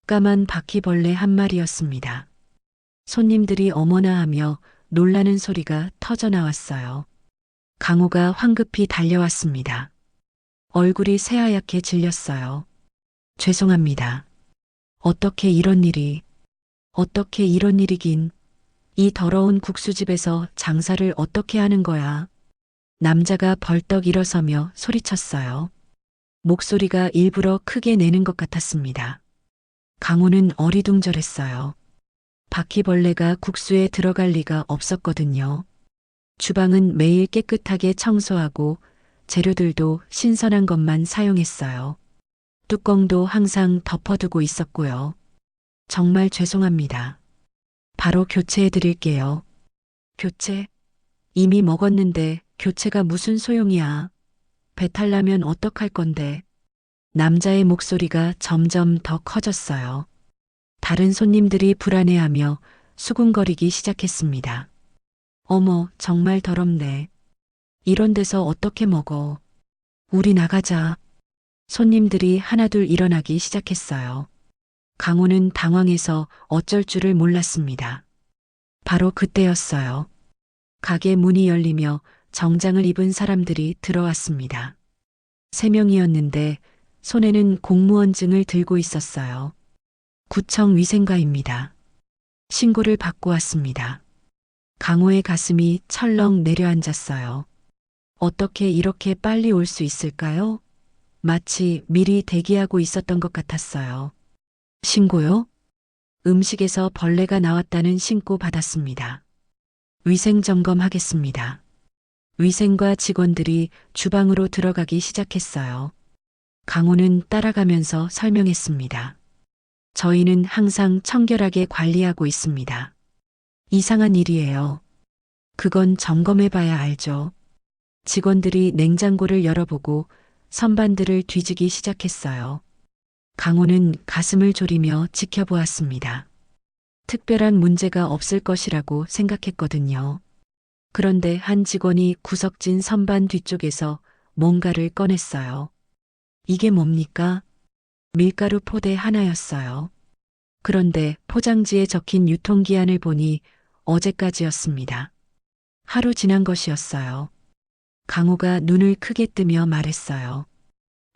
까만 바퀴벌레 한 마리였습니다. 손님들이 어머나 하며 놀라는 소리가 터져 나왔어요. 강호가 황급히 달려왔습니다. 얼굴이 새하얗게 질렸어요. 죄송합니다. 어떻게 이런 일이긴. 이 더러운 국수집에서 장사를 어떻게 하는 거야? 남자가 벌떡 일어서며 소리쳤어요. 목소리가 일부러 크게 내는 것 같았습니다. 강호는 어리둥절했어요. 바퀴벌레가 국수에 들어갈 리가 없었거든요. 주방은 매일 깨끗하게 청소하고 재료들도 신선한 것만 사용했어요. 뚜껑도 항상 덮어두고 있었고요. 정말 죄송합니다. 바로 교체해 드릴게요. 교체? 이미 먹었는데 교체가 무슨 소용이야. 배탈 나면 어떡할 건데. 남자의 목소리가 점점 더 커졌어요. 다른 손님들이 불안해하며 수군거리기 시작했습니다. 어머, 정말 더럽네. 이런 데서 어떻게 먹어. 우리 나가자. 손님들이 하나둘 일어나기 시작했어요. 강호는 당황해서 어쩔 줄을 몰랐습니다. 바로 그때였어요. 가게 문이 열리며 정장을 입은 사람들이 들어왔습니다. 3명이었는데 손에는 공무원증을 들고 있었어요. 구청 위생과입니다. 신고를 받고 왔습니다. 강호의 가슴이 철렁 내려앉았어요. 어떻게 이렇게 빨리 올 수 있을까요? 마치 미리 대기하고 있었던 것 같았어요. 신고요? 음식에서 벌레가 나왔다는 신고 받았습니다. 위생 점검하겠습니다. 위생과 직원들이 주방으로 들어가기 시작했어요. 강호는 따라가면서 설명했습니다. 저희는 항상 청결하게 관리하고 있습니다. 이상한 일이에요. 그건 점검해봐야 알죠. 직원들이 냉장고를 열어보고 선반들을 뒤지기 시작했어요. 강호는 가슴을 졸이며 지켜보았습니다. 특별한 문제가 없을 것이라고 생각했거든요. 그런데 한 직원이 구석진 선반 뒤쪽에서 뭔가를 꺼냈어요. 이게 뭡니까? 밀가루 포대 하나였어요. 그런데 포장지에 적힌 유통기한을 보니 어제까지였습니다. 하루 지난 것이었어요. 강호가 눈을 크게 뜨며 말했어요.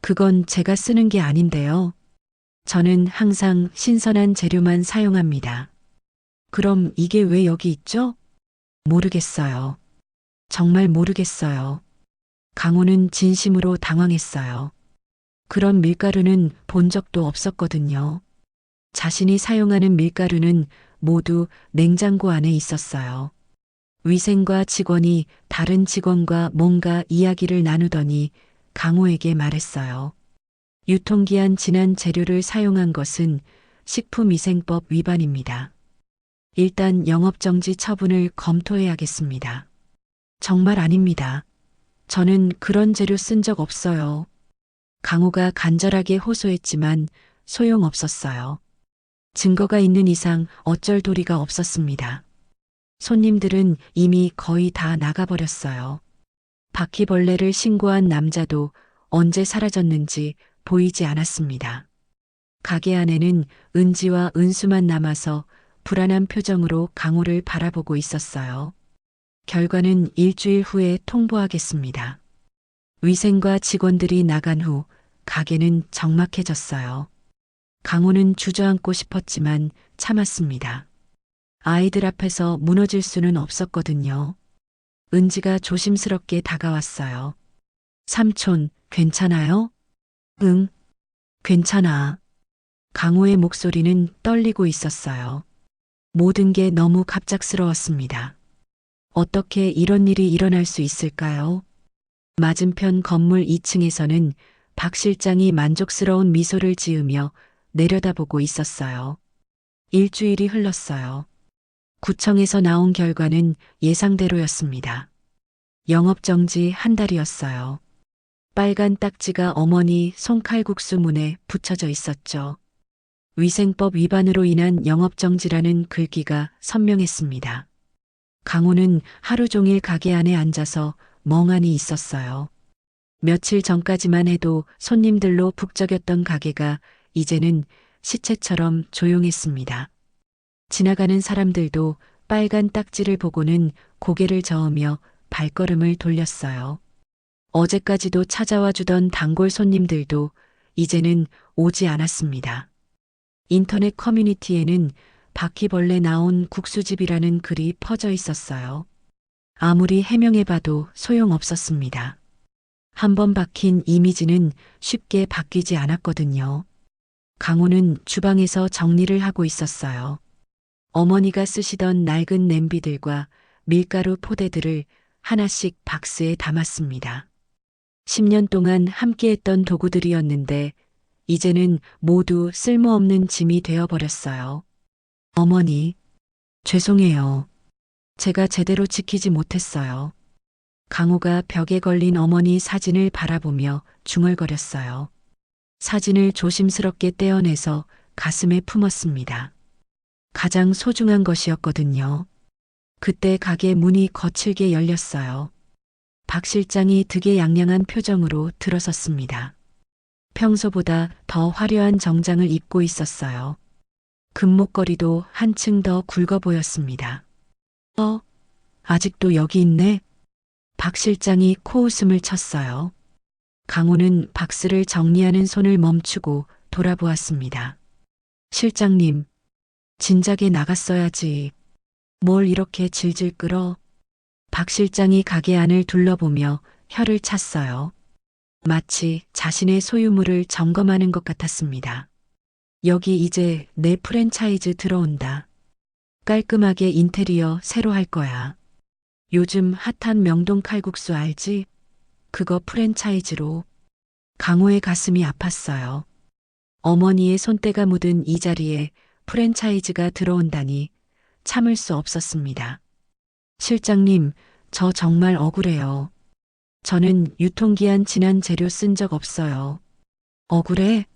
그건 제가 쓰는 게 아닌데요. 저는 항상 신선한 재료만 사용합니다. 그럼 이게 왜 여기 있죠? 모르겠어요. 정말 모르겠어요. 강호는 진심으로 당황했어요. 그런 밀가루는 본 적도 없었거든요. 자신이 사용하는 밀가루는 모두 냉장고 안에 있었어요. 위생과 직원이 다른 직원과 뭔가 이야기를 나누더니 강호에게 말했어요. 유통기한 지난 재료를 사용한 것은 식품위생법 위반입니다. 일단 영업정지 처분을 검토해야겠습니다. 정말 아닙니다. 저는 그런 재료 쓴 적 없어요. 강호가 간절하게 호소했지만 소용없었어요. 증거가 있는 이상 어쩔 도리가 없었습니다. 손님들은 이미 거의 다 나가버렸어요. 바퀴벌레를 신고한 남자도 언제 사라졌는지 보이지 않았습니다. 가게 안에는 은지와 은수만 남아서 불안한 표정으로 강호를 바라보고 있었어요. 결과는 일주일 후에 통보하겠습니다. 위생과 직원들이 나간 후 가게는 적막해졌어요. 강호는 주저앉고 싶었지만 참았습니다. 아이들 앞에서 무너질 수는 없었거든요. 은지가 조심스럽게 다가왔어요. 삼촌, 괜찮아요? 응, 괜찮아. 강호의 목소리는 떨리고 있었어요. 모든 게 너무 갑작스러웠습니다. 어떻게 이런 일이 일어날 수 있을까요? 맞은편 건물 2층에서는 박 실장이 만족스러운 미소를 지으며 내려다보고 있었어요. 일주일이 흘렀어요. 구청에서 나온 결과는 예상대로였습니다. 영업정지 한 달이었어요. 빨간 딱지가 어머니 손칼국수 문에 붙여져 있었죠. 위생법 위반으로 인한 영업정지라는 글귀가 선명했습니다. 강호는 하루 종일 가게 안에 앉아서 멍하니 있었어요. 며칠 전까지만 해도 손님들로 북적였던 가게가 이제는 시체처럼 조용했습니다. 지나가는 사람들도 빨간 딱지를 보고는 고개를 저으며 발걸음을 돌렸어요. 어제까지도 찾아와 주던 단골 손님들도 이제는 오지 않았습니다. 인터넷 커뮤니티에는 바퀴벌레 나온 국수집이라는 글이 퍼져 있었어요. 아무리 해명해봐도 소용없었습니다. 한번 박힌 이미지는 쉽게 바뀌지 않았거든요. 강호는 주방에서 정리를 하고 있었어요. 어머니가 쓰시던 낡은 냄비들과 밀가루 포대들을 하나씩 박스에 담았습니다. 10년 동안 함께했던 도구들이었는데 이제는 모두 쓸모없는 짐이 되어버렸어요. 어머니, 죄송해요. 제가 제대로 지키지 못했어요. 강호가 벽에 걸린 어머니 사진을 바라보며 중얼거렸어요. 사진을 조심스럽게 떼어내서 가슴에 품었습니다. 가장 소중한 것이었거든요. 그때 가게 문이 거칠게 열렸어요. 박 실장이 득에양양한 표정으로 들어섰습니다. 평소보다 더 화려한 정장을 입고 있었어요. 금목걸이도 한층 더 굵어 보였습니다. 아직도 여기 있네? 박 실장이 코웃음을 쳤어요. 강호는 박스를 정리하는 손을 멈추고 돌아보았습니다. 실장님, 진작에 나갔어야지. 뭘 이렇게 질질 끌어? 박 실장이 가게 안을 둘러보며 혀를 찼어요. 마치 자신의 소유물을 점검하는 것 같았습니다. 여기 이제 내 프랜차이즈 들어온다. 깔끔하게 인테리어 새로 할 거야. 요즘 핫한 명동 칼국수 알지? 그거 프랜차이즈로. 강호의 가슴이 아팠어요. 어머니의 손때가 묻은 이 자리에 프랜차이즈가 들어온다니 참을 수 없었습니다. 실장님, 저 정말 억울해요. 저는 유통기한 지난 재료 쓴 적 없어요. 억울해?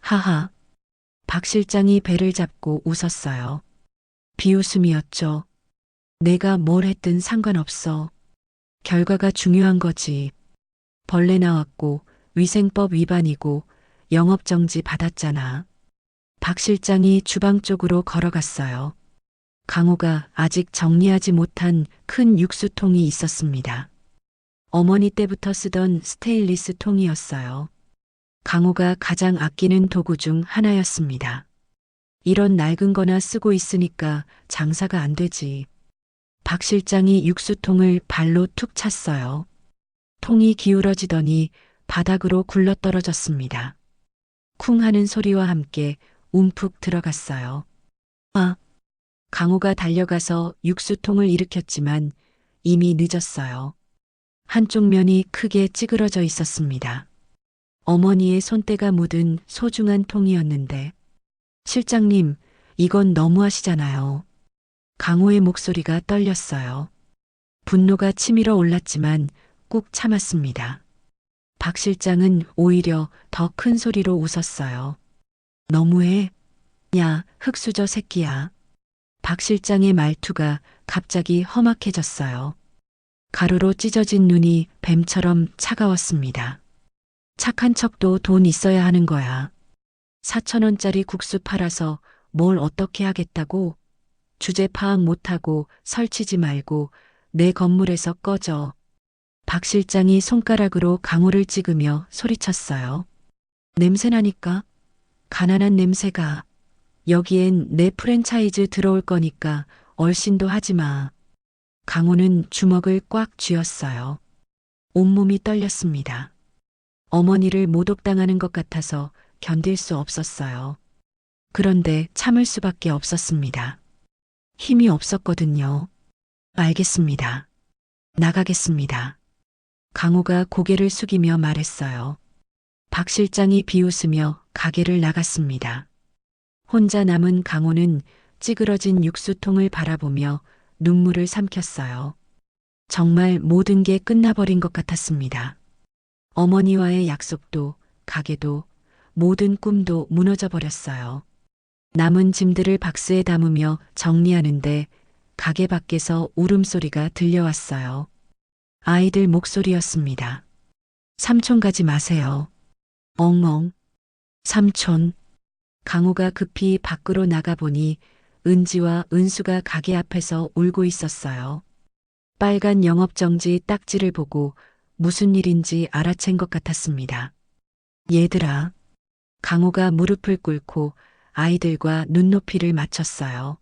하하. 박 실장이 배를 잡고 웃었어요. 비웃음이었죠. 내가 뭘 했든 상관없어. 결과가 중요한 거지. 벌레 나왔고 위생법 위반이고 영업정지 받았잖아. 박 실장이 주방 쪽으로 걸어갔어요. 강호가 아직 정리하지 못한 큰 육수통이 있었습니다. 어머니 때부터 쓰던 스테인리스 통이었어요. 강호가 가장 아끼는 도구 중 하나였습니다. 이런 낡은 거나 쓰고 있으니까 장사가 안 되지. 박 실장이 육수통을 발로 툭 찼어요. 통이 기울어지더니 바닥으로 굴러떨어졌습니다. 쿵 하는 소리와 함께 움푹 들어갔어요. 아! 강호가 달려가서 육수통을 일으켰지만 이미 늦었어요. 한쪽 면이 크게 찌그러져 있었습니다. 어머니의 손때가 묻은 소중한 통이었는데, 실장님, 이건 너무하시잖아요. 강호의 목소리가 떨렸어요. 분노가 치밀어 올랐지만 꾹 참았습니다. 박 실장은 오히려 더 큰 소리로 웃었어요. 너무해. 야, 흙수저 새끼야. 박 실장의 말투가 갑자기 험악해졌어요. 가루로 찢어진 눈이 뱀처럼 차가웠습니다. 착한 척도 돈 있어야 하는 거야. 4,000원짜리 국수 팔아서 뭘 어떻게 하겠다고? 주제 파악 못하고 설치지 말고 내 건물에서 꺼져. 박 실장이 손가락으로 강호를 찍으며 소리쳤어요. 냄새나니까? 가난한 냄새가. 여기엔 내 프랜차이즈 들어올 거니까 얼씬도 하지 마. 강호는 주먹을 꽉 쥐었어요. 온몸이 떨렸습니다. 어머니를 모독당하는 것 같아서 견딜 수 없었어요. 그런데 참을 수밖에 없었습니다. 힘이 없었거든요. 알겠습니다. 나가겠습니다. 강호가 고개를 숙이며 말했어요. 박 실장이 비웃으며 가게를 나갔습니다. 혼자 남은 강호는 찌그러진 육수통을 바라보며 눈물을 삼켰어요. 정말 모든 게 끝나버린 것 같았습니다. 어머니와의 약속도, 가게도, 모든 꿈도 무너져 버렸어요. 남은 짐들을 박스에 담으며 정리하는데 가게 밖에서 울음소리가 들려왔어요. 아이들 목소리였습니다. 삼촌 가지 마세요. 엉엉. 삼촌. 강호가 급히 밖으로 나가보니 은지와 은수가 가게 앞에서 울고 있었어요. 빨간 영업정지 딱지를 보고 무슨 일인지 알아챈 것 같았습니다. 얘들아. 강호가 무릎을 꿇고 아이들과 눈높이를 맞췄어요.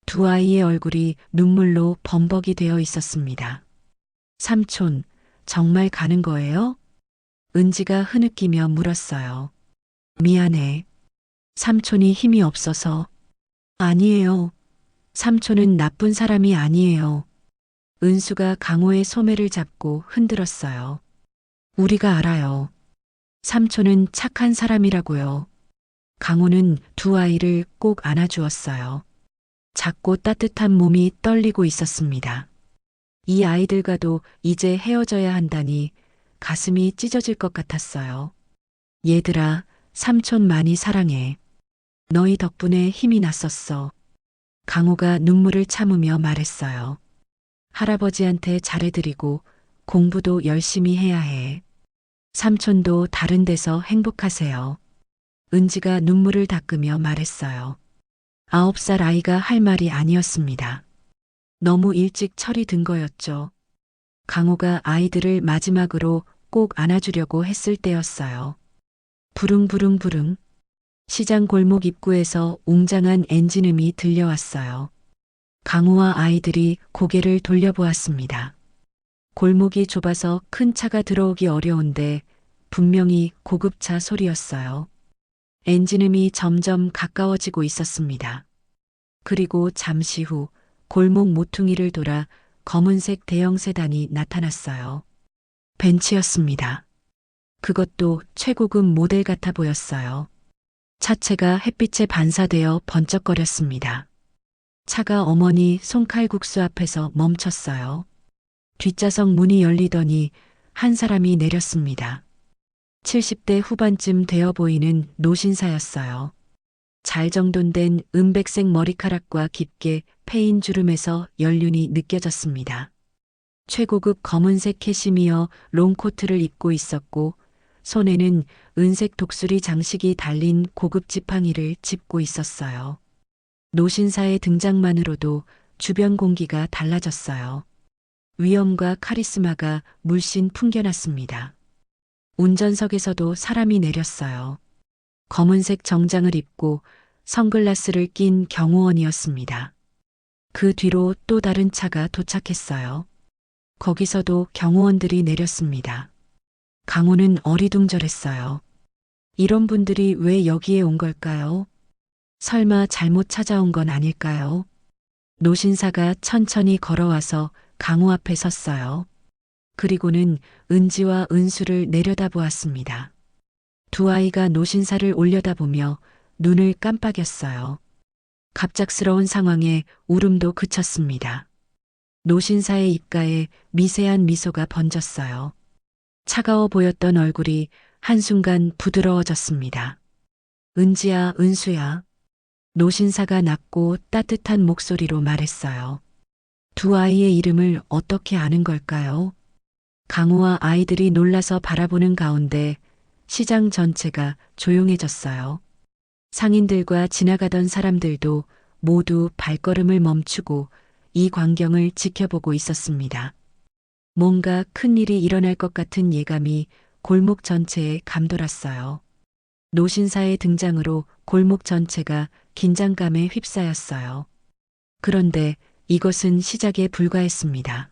두 아이의 얼굴이 눈물로 범벅이 되어 있었습니다. 삼촌, 정말 가는 거예요? 은지가 흐느끼며 물었어요. 미안해. 삼촌이 힘이 없어서. 아니에요. 삼촌은 나쁜 사람이 아니에요. 은수가 강호의 소매를 잡고 흔들었어요. 우리가 알아요. 삼촌은 착한 사람이라고요. 강호는 두 아이를 꼭 안아주었어요. 작고 따뜻한 몸이 떨리고 있었습니다. 이 아이들과도 이제 헤어져야 한다니 가슴이 찢어질 것 같았어요. 얘들아, 삼촌 많이 사랑해. 너희 덕분에 힘이 났었어. 강호가 눈물을 참으며 말했어요. 할아버지한테 잘해드리고 공부도 열심히 해야 해. 삼촌도 다른 데서 행복하세요. 은지가 눈물을 닦으며 말했어요. 9살 아이가 할 말이 아니었습니다. 너무 일찍 철이 든 거였죠. 강호가 아이들을 마지막으로 꼭 안아주려고 했을 때였어요. 부릉부릉부릉. 시장 골목 입구에서 웅장한 엔진음이 들려왔어요. 강호와 아이들이 고개를 돌려보았습니다. 골목이 좁아서 큰 차가 들어오기 어려운데 분명히 고급차 소리였어요. 엔진음이 점점 가까워지고 있었습니다. 그리고 잠시 후 골목 모퉁이를 돌아 검은색 대형 세단이 나타났어요. 벤츠였습니다. 그것도 최고급 모델 같아 보였어요. 차체가 햇빛에 반사되어 번쩍거렸습니다. 차가 어머니 손칼국수 앞에서 멈췄어요. 뒷좌석 문이 열리더니 한 사람이 내렸습니다. 70대 후반쯤 되어 보이는 노신사였어요. 잘 정돈된 은백색 머리카락과 깊게 패인 주름에서 연륜이 느껴졌습니다. 최고급 검은색 캐시미어 롱코트를 입고 있었고 손에는 은색 독수리 장식이 달린 고급 지팡이를 짚고 있었어요. 노신사의 등장만으로도 주변 공기가 달라졌어요. 위엄과 카리스마가 물씬 풍겨났습니다. 운전석에서도 사람이 내렸어요. 검은색 정장을 입고 선글라스를 낀 경호원이었습니다. 그 뒤로 또 다른 차가 도착했어요. 거기서도 경호원들이 내렸습니다. 강호는 어리둥절했어요. 이런 분들이 왜 여기에 온 걸까요? 설마 잘못 찾아온 건 아닐까요? 노신사가 천천히 걸어와서 강호 앞에 섰어요. 그리고는 은지와 은수를 내려다보았습니다. 두 아이가 노신사를 올려다보며 눈을 깜빡였어요. 갑작스러운 상황에 울음도 그쳤습니다. 노신사의 입가에 미세한 미소가 번졌어요. 차가워 보였던 얼굴이 한순간 부드러워졌습니다. 은지야, 은수야. 노신사가 낮고 따뜻한 목소리로 말했어요. 두 아이의 이름을 어떻게 아는 걸까요? 강호와 아이들이 놀라서 바라보는 가운데 시장 전체가 조용해졌어요. 상인들과 지나가던 사람들도 모두 발걸음을 멈추고 이 광경을 지켜보고 있었습니다. 뭔가 큰 일이 일어날 것 같은 예감이 골목 전체에 감돌았어요. 노신사의 등장으로 골목 전체가 긴장감에 휩싸였어요. 그런데 이것은 시작에 불과했습니다.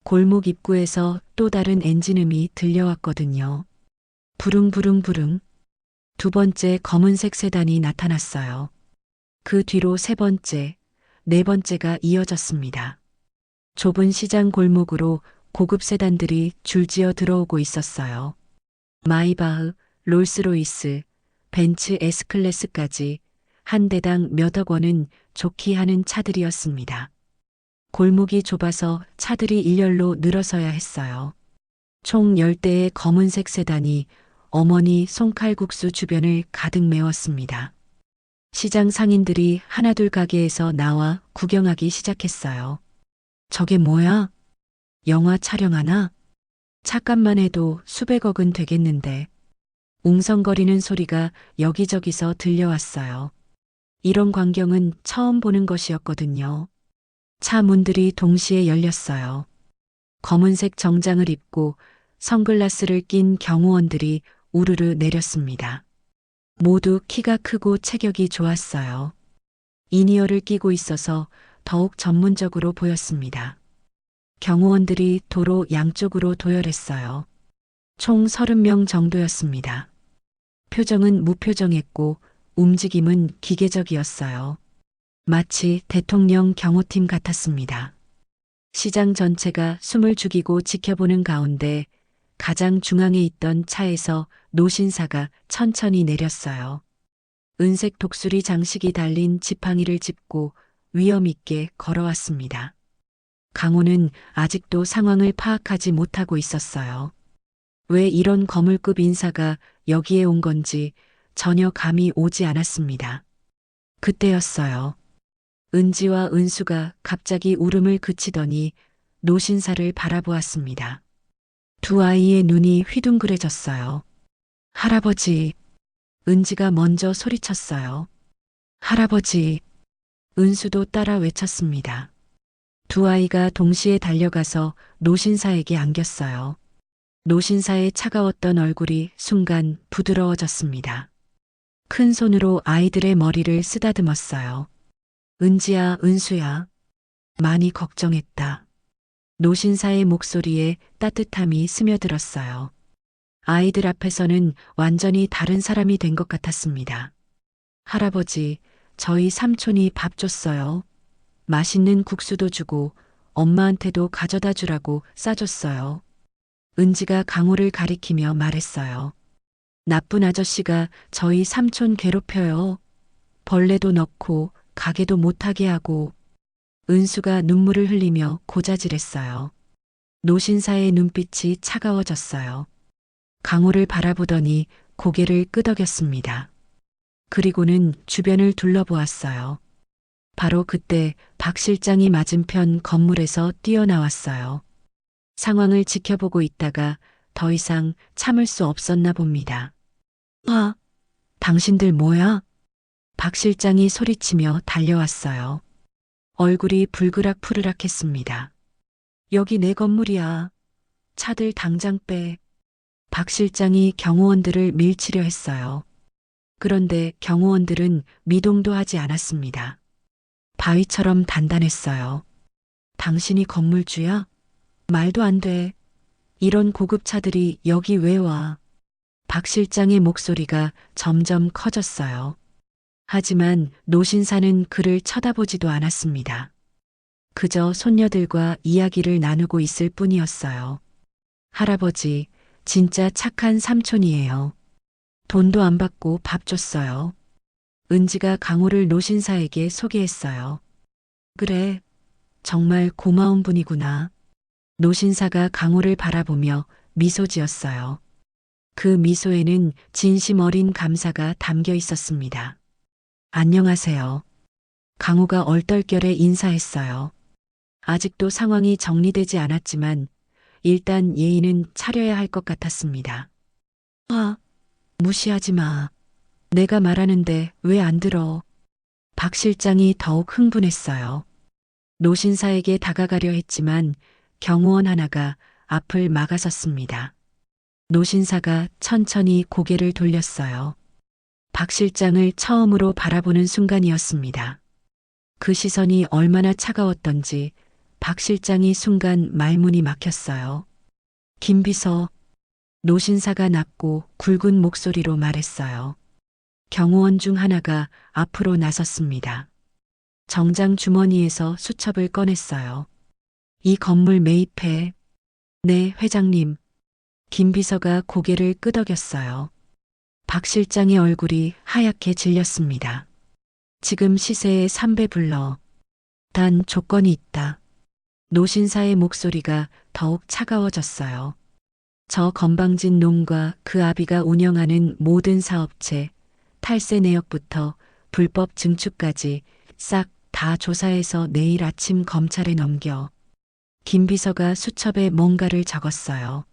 골목 입구에서 또 다른 엔진음이 들려왔거든요. 부릉부릉부릉. 두 번째 검은색 세단이 나타났어요. 그 뒤로 세 번째, 네 번째가 이어졌습니다. 좁은 시장 골목으로 고급 세단들이 줄지어 들어오고 있었어요. 마이바흐, 롤스로이스, 벤츠 S클래스까지 한 대당 몇억 원은 좋기 하는 차들이었습니다. 골목이 좁아서 차들이 일렬로 늘어서야 했어요. 총 10대의 검은색 세단이 어머니 송칼국수 주변을 가득 메웠습니다. 시장 상인들이 하나둘 가게에서 나와 구경하기 시작했어요. 저게 뭐야? 영화 촬영하나? 차값만 해도 수백억은 되겠는데. 웅성거리는 소리가 여기저기서 들려왔어요. 이런 광경은 처음 보는 것이었거든요. 차 문들이 동시에 열렸어요. 검은색 정장을 입고 선글라스를 낀 경호원들이 우르르 내렸습니다. 모두 키가 크고 체격이 좋았어요. 이니어를 끼고 있어서 더욱 전문적으로 보였습니다. 경호원들이 도로 양쪽으로 도열했어요. 총 30명 정도였습니다. 표정은 무표정했고 움직임은 기계적이었어요. 마치 대통령 경호팀 같았습니다. 시장 전체가 숨을 죽이고 지켜보는 가운데 가장 중앙에 있던 차에서 노신사가 천천히 내렸어요. 은색 독수리 장식이 달린 지팡이를 짚고 위엄 있게 걸어왔습니다. 강호는 아직도 상황을 파악하지 못하고 있었어요. 왜 이런 거물급 인사가 여기에 온 건지 전혀 감이 오지 않았습니다. 그때였어요. 은지와 은수가 갑자기 울음을 그치더니 노신사를 바라보았습니다. 두 아이의 눈이 휘둥그레졌어요. 할아버지. 은지가 먼저 소리쳤어요. 할아버지. 은수도 따라 외쳤습니다. 두 아이가 동시에 달려가서 노신사에게 안겼어요. 노신사의 차가웠던 얼굴이 순간 부드러워졌습니다. 큰 손으로 아이들의 머리를 쓰다듬었어요. 은지야, 은수야. 많이 걱정했다. 노신사의 목소리에 따뜻함이 스며들었어요. 아이들 앞에서는 완전히 다른 사람이 된 것 같았습니다. 할아버지, 저희 삼촌이 밥 줬어요. 맛있는 국수도 주고 엄마한테도 가져다 주라고 싸줬어요. 은지가 강호를 가리키며 말했어요. 나쁜 아저씨가 저희 삼촌 괴롭혀요. 벌레도 넣고 가게도 못하게 하고. 은수가 눈물을 흘리며 고자질했어요. 노신사의 눈빛이 차가워졌어요. 강호를 바라보더니 고개를 끄덕였습니다. 그리고는 주변을 둘러보았어요. 바로 그때 박 실장이 맞은편 건물에서 뛰어나왔어요. 상황을 지켜보고 있다가 더 이상 참을 수 없었나 봅니다. 아, 당신들 뭐야? 박 실장이 소리치며 달려왔어요. 얼굴이 불그락푸르락했습니다. 여기 내 건물이야. 차들 당장 빼. 박 실장이 경호원들을 밀치려 했어요. 그런데 경호원들은 미동도 하지 않았습니다. 바위처럼 단단했어요. 당신이 건물주야? 말도 안 돼. 이런 고급 차들이 여기 왜 와? 박 실장의 목소리가 점점 커졌어요. 하지만 노신사는 그를 쳐다보지도 않았습니다. 그저 손녀들과 이야기를 나누고 있을 뿐이었어요. 할아버지, 진짜 착한 삼촌이에요. 돈도 안 받고 밥 줬어요. 은지가 강호를 노신사에게 소개했어요. 그래, 정말 고마운 분이구나. 노신사가 강호를 바라보며 미소 지었어요. 그 미소에는 진심 어린 감사가 담겨 있었습니다. 안녕하세요. 강호가 얼떨결에 인사했어요. 아직도 상황이 정리되지 않았지만 일단 예의는 차려야 할 것 같았습니다. 아, 무시하지 마. 내가 말하는데 왜 안 들어? 박 실장이 더욱 흥분했어요. 노신사에게 다가가려 했지만 경호원 하나가 앞을 막아섰습니다. 노신사가 천천히 고개를 돌렸어요. 박 실장을 처음으로 바라보는 순간이었습니다. 그 시선이 얼마나 차가웠던지 박 실장이 순간 말문이 막혔어요. 김 비서, 노신사가 낮고 굵은 목소리로 말했어요. 경호원 중 하나가 앞으로 나섰습니다. 정장 주머니에서 수첩을 꺼냈어요. 이 건물 매입해. 네, 회장님. 김 비서가 고개를 끄덕였어요. 박 실장의 얼굴이 하얗게 질렸습니다. 지금 시세의 3배 불러. 단 조건이 있다. 노신사의 목소리가 더욱 차가워졌어요. 저 건방진 놈과 그 아비가 운영하는 모든 사업체, 탈세 내역부터 불법 증축까지 싹 다 조사해서 내일 아침 검찰에 넘겨. 김 비서가 수첩에 뭔가를 적었어요.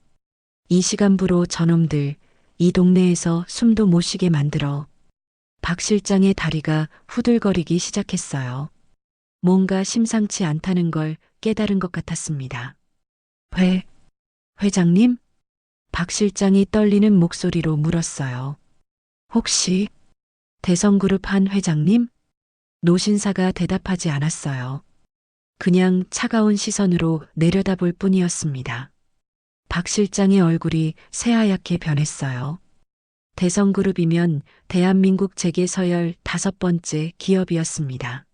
이 시간부로 저놈들 이 동네에서 숨도 못 쉬게 만들어. 박 실장의 다리가 후들거리기 시작했어요. 뭔가 심상치 않다는 걸 깨달은 것 같았습니다. 회장님? 박 실장이 떨리는 목소리로 물었어요. 혹시 대성그룹 한 회장님? 노신사가 대답하지 않았어요. 그냥 차가운 시선으로 내려다볼 뿐이었습니다. 박 실장의 얼굴이 새하얗게 변했어요. 대성그룹이면 대한민국 재계 서열 5번째 기업이었습니다.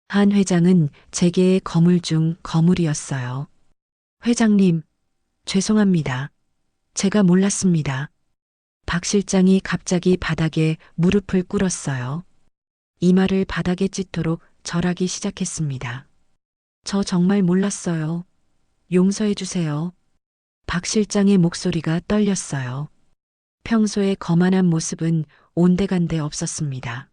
한 회장은 재계의 거물 중 거물이었어요. 회장님, 죄송합니다. 제가 몰랐습니다. 박 실장이 갑자기 바닥에 무릎을 꿇었어요. 이마를 바닥에 찢도록 절하기 시작했습니다. 저 정말 몰랐어요. 용서해 주세요. 박 실장의 목소리가 떨렸어요. 평소의 거만한 모습은 온데간데 없었습니다.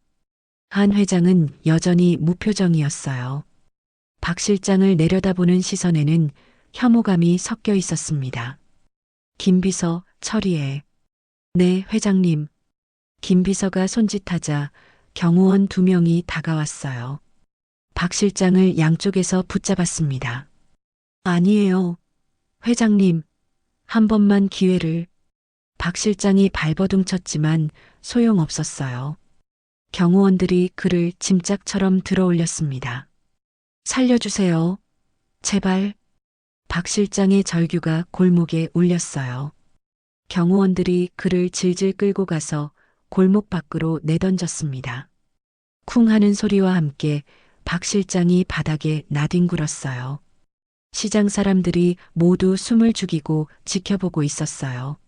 한 회장은 여전히 무표정이었어요. 박 실장을 내려다보는 시선에는 혐오감이 섞여 있었습니다. 김 비서, 처리해. 네, 회장님. 김 비서가 손짓하자 경호원 2명이 다가왔어요. 박 실장을 양쪽에서 붙잡았습니다. 아니에요. 회장님, 한 번만 기회를. 박 실장이 발버둥쳤지만 소용없었어요. 경호원들이 그를 짐짝처럼 들어올렸습니다. 살려주세요. 제발. 박 실장의 절규가 골목에 울렸어요. 경호원들이 그를 질질 끌고 가서 골목 밖으로 내던졌습니다. 쿵 하는 소리와 함께 박 실장이 바닥에 나뒹굴었어요. 시장 사람들이 모두 숨을 죽이고 지켜보고 있었어요.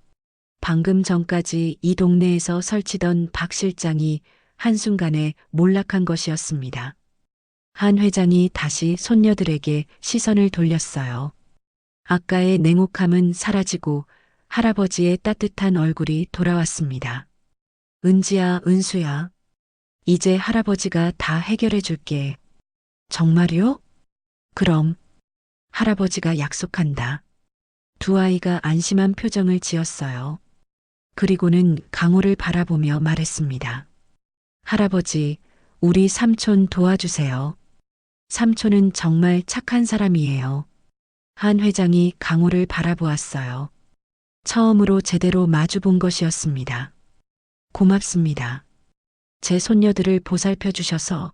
방금 전까지 이 동네에서 설치던 박 실장이 한순간에 몰락한 것이었습니다. 한 회장이 다시 손녀들에게 시선을 돌렸어요. 아까의 냉혹함은 사라지고 할아버지의 따뜻한 얼굴이 돌아왔습니다. 은지야, 은수야. 이제 할아버지가 다 해결해 줄게. 정말요? 그럼 할아버지가 약속한다. 두 아이가 안심한 표정을 지었어요. 그리고는 강호를 바라보며 말했습니다. 할아버지, 우리 삼촌 도와주세요. 삼촌은 정말 착한 사람이에요. 한 회장이 강호를 바라보았어요. 처음으로 제대로 마주본 것이었습니다. 고맙습니다. 제 손녀들을 보살펴 주셔서.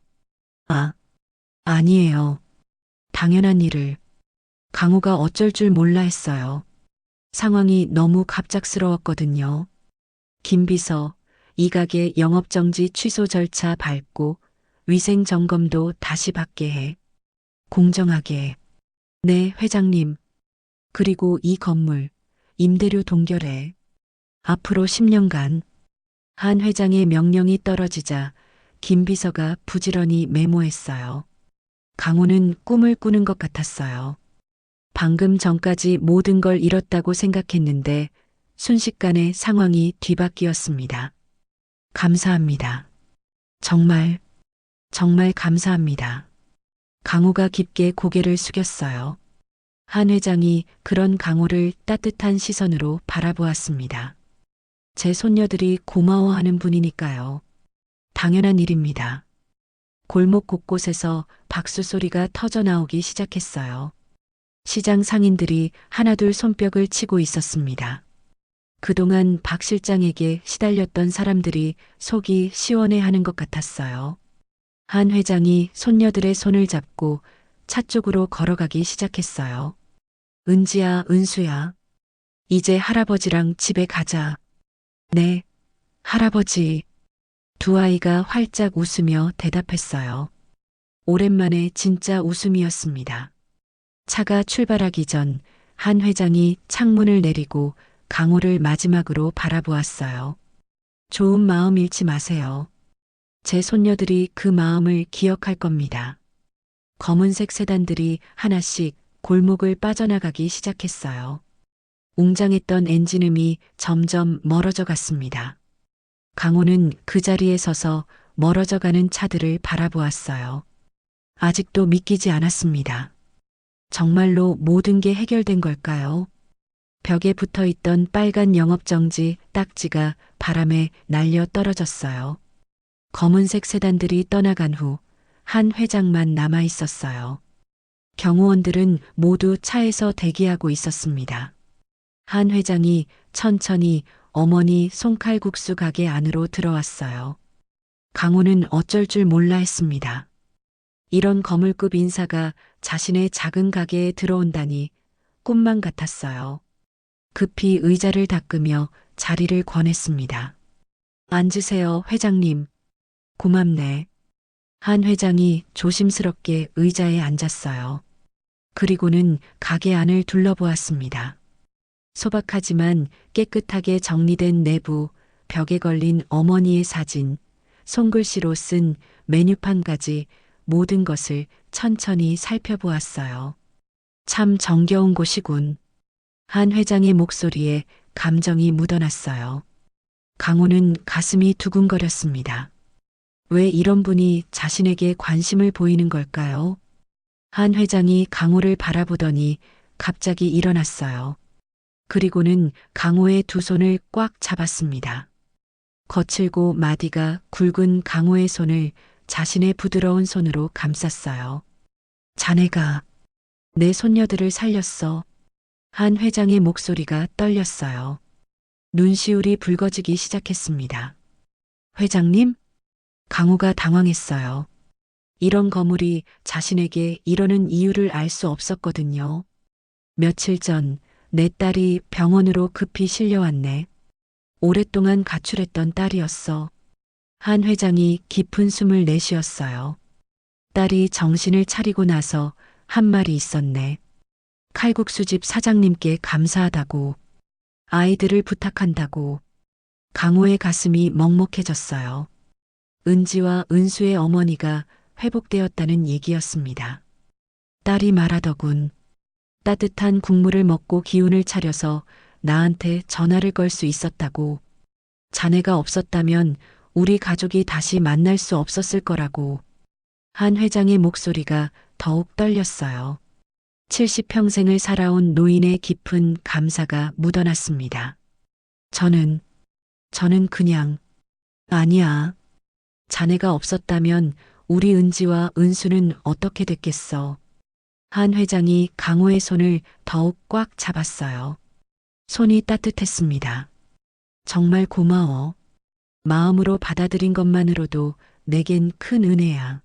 아니에요. 당연한 일을. 강호가 어쩔 줄 몰라 했어요. 상황이 너무 갑작스러웠거든요. 김비서, 이 가게 영업정지 취소 절차 밟고 위생 점검도 다시 받게 해. 공정하게. 네, 회장님. 그리고 이 건물, 임대료 동결해. 앞으로 10년간. 한 회장의 명령이 떨어지자 김 비서가 부지런히 메모했어요. 강호는 꿈을 꾸는 것 같았어요. 방금 전까지 모든 걸 잃었다고 생각했는데 순식간에 상황이 뒤바뀌었습니다. 감사합니다. 정말 감사합니다. 강호가 깊게 고개를 숙였어요. 한 회장이 그런 강호를 따뜻한 시선으로 바라보았습니다. 제 손녀들이 고마워하는 분이니까요. 당연한 일입니다. 골목 곳곳에서 박수 소리가 터져 나오기 시작했어요. 시장 상인들이 하나둘 손뼉을 치고 있었습니다. 그동안 박 실장에게 시달렸던 사람들이 속이 시원해하는 것 같았어요. 한 회장이 손녀들의 손을 잡고 차 쪽으로 걸어가기 시작했어요. 은지야, 은수야. 이제 할아버지랑 집에 가자. 네, 할아버지. 두 아이가 활짝 웃으며 대답했어요. 오랜만에 진짜 웃음이었습니다. 차가 출발하기 전 한 회장이 창문을 내리고 강호를 마지막으로 바라보았어요. 좋은 마음 잃지 마세요. 제 손녀들이 그 마음을 기억할 겁니다. 검은색 세단들이 하나씩 골목을 빠져나가기 시작했어요. 웅장했던 엔진음이 점점 멀어져 갔습니다. 강호는 그 자리에 서서 멀어져 가는 차들을 바라보았어요. 아직도 믿기지 않았습니다. 정말로 모든 게 해결된 걸까요? 벽에 붙어 있던 빨간 영업정지 딱지가 바람에 날려 떨어졌어요. 검은색 세단들이 떠나간 후 한 회장만 남아 있었어요. 경호원들은 모두 차에서 대기하고 있었습니다. 한 회장이 천천히 어머니 송칼국수 가게 안으로 들어왔어요. 강호는 어쩔 줄 몰라 했습니다. 이런 거물급 인사가 자신의 작은 가게에 들어온다니 꿈만 같았어요. 급히 의자를 닦으며 자리를 권했습니다. 앉으세요, 회장님. 고맙네. 한 회장이 조심스럽게 의자에 앉았어요. 그리고는 가게 안을 둘러보았습니다. 소박하지만 깨끗하게 정리된 내부, 벽에 걸린 어머니의 사진, 손글씨로 쓴 메뉴판까지 모든 것을 천천히 살펴보았어요. 참 정겨운 곳이군. 한 회장의 목소리에 감정이 묻어났어요. 강호는 가슴이 두근거렸습니다. 왜 이런 분이 자신에게 관심을 보이는 걸까요? 한 회장이 강호를 바라보더니 갑자기 일어났어요. 그리고는 강호의 두 손을 꽉 잡았습니다. 거칠고 마디가 굵은 강호의 손을 자신의 부드러운 손으로 감쌌어요. 자네가 내 손녀들을 살렸어. 한 회장의 목소리가 떨렸어요. 눈시울이 붉어지기 시작했습니다. 회장님? 강호가 당황했어요. 이런 거물이 자신에게 이러는 이유를 알 수 없었거든요. 며칠 전 내 딸이 병원으로 급히 실려왔네. 오랫동안 가출했던 딸이었어. 한 회장이 깊은 숨을 내쉬었어요. 딸이 정신을 차리고 나서 한 말이 있었네. 칼국수집 사장님께 감사하다고. 아이들을 부탁한다고. 강호의 가슴이 먹먹해졌어요. 은지와 은수의 어머니가 회복되었다는 얘기였습니다. 딸이 말하더군. 따뜻한 국물을 먹고 기운을 차려서 나한테 전화를 걸 수 있었다고. 자네가 없었다면 우리 가족이 다시 만날 수 없었을 거라고. 한 회장의 목소리가 더욱 떨렸어요. 70평생을 살아온 노인의 깊은 감사가 묻어났습니다. 저는 그냥, 아니야. 자네가 없었다면 우리 은지와 은수는 어떻게 됐겠어? 한 회장이 강호의 손을 더욱 꽉 잡았어요. 손이 따뜻했습니다. 정말 고마워. 마음으로 받아들인 것만으로도 내겐 큰 은혜야.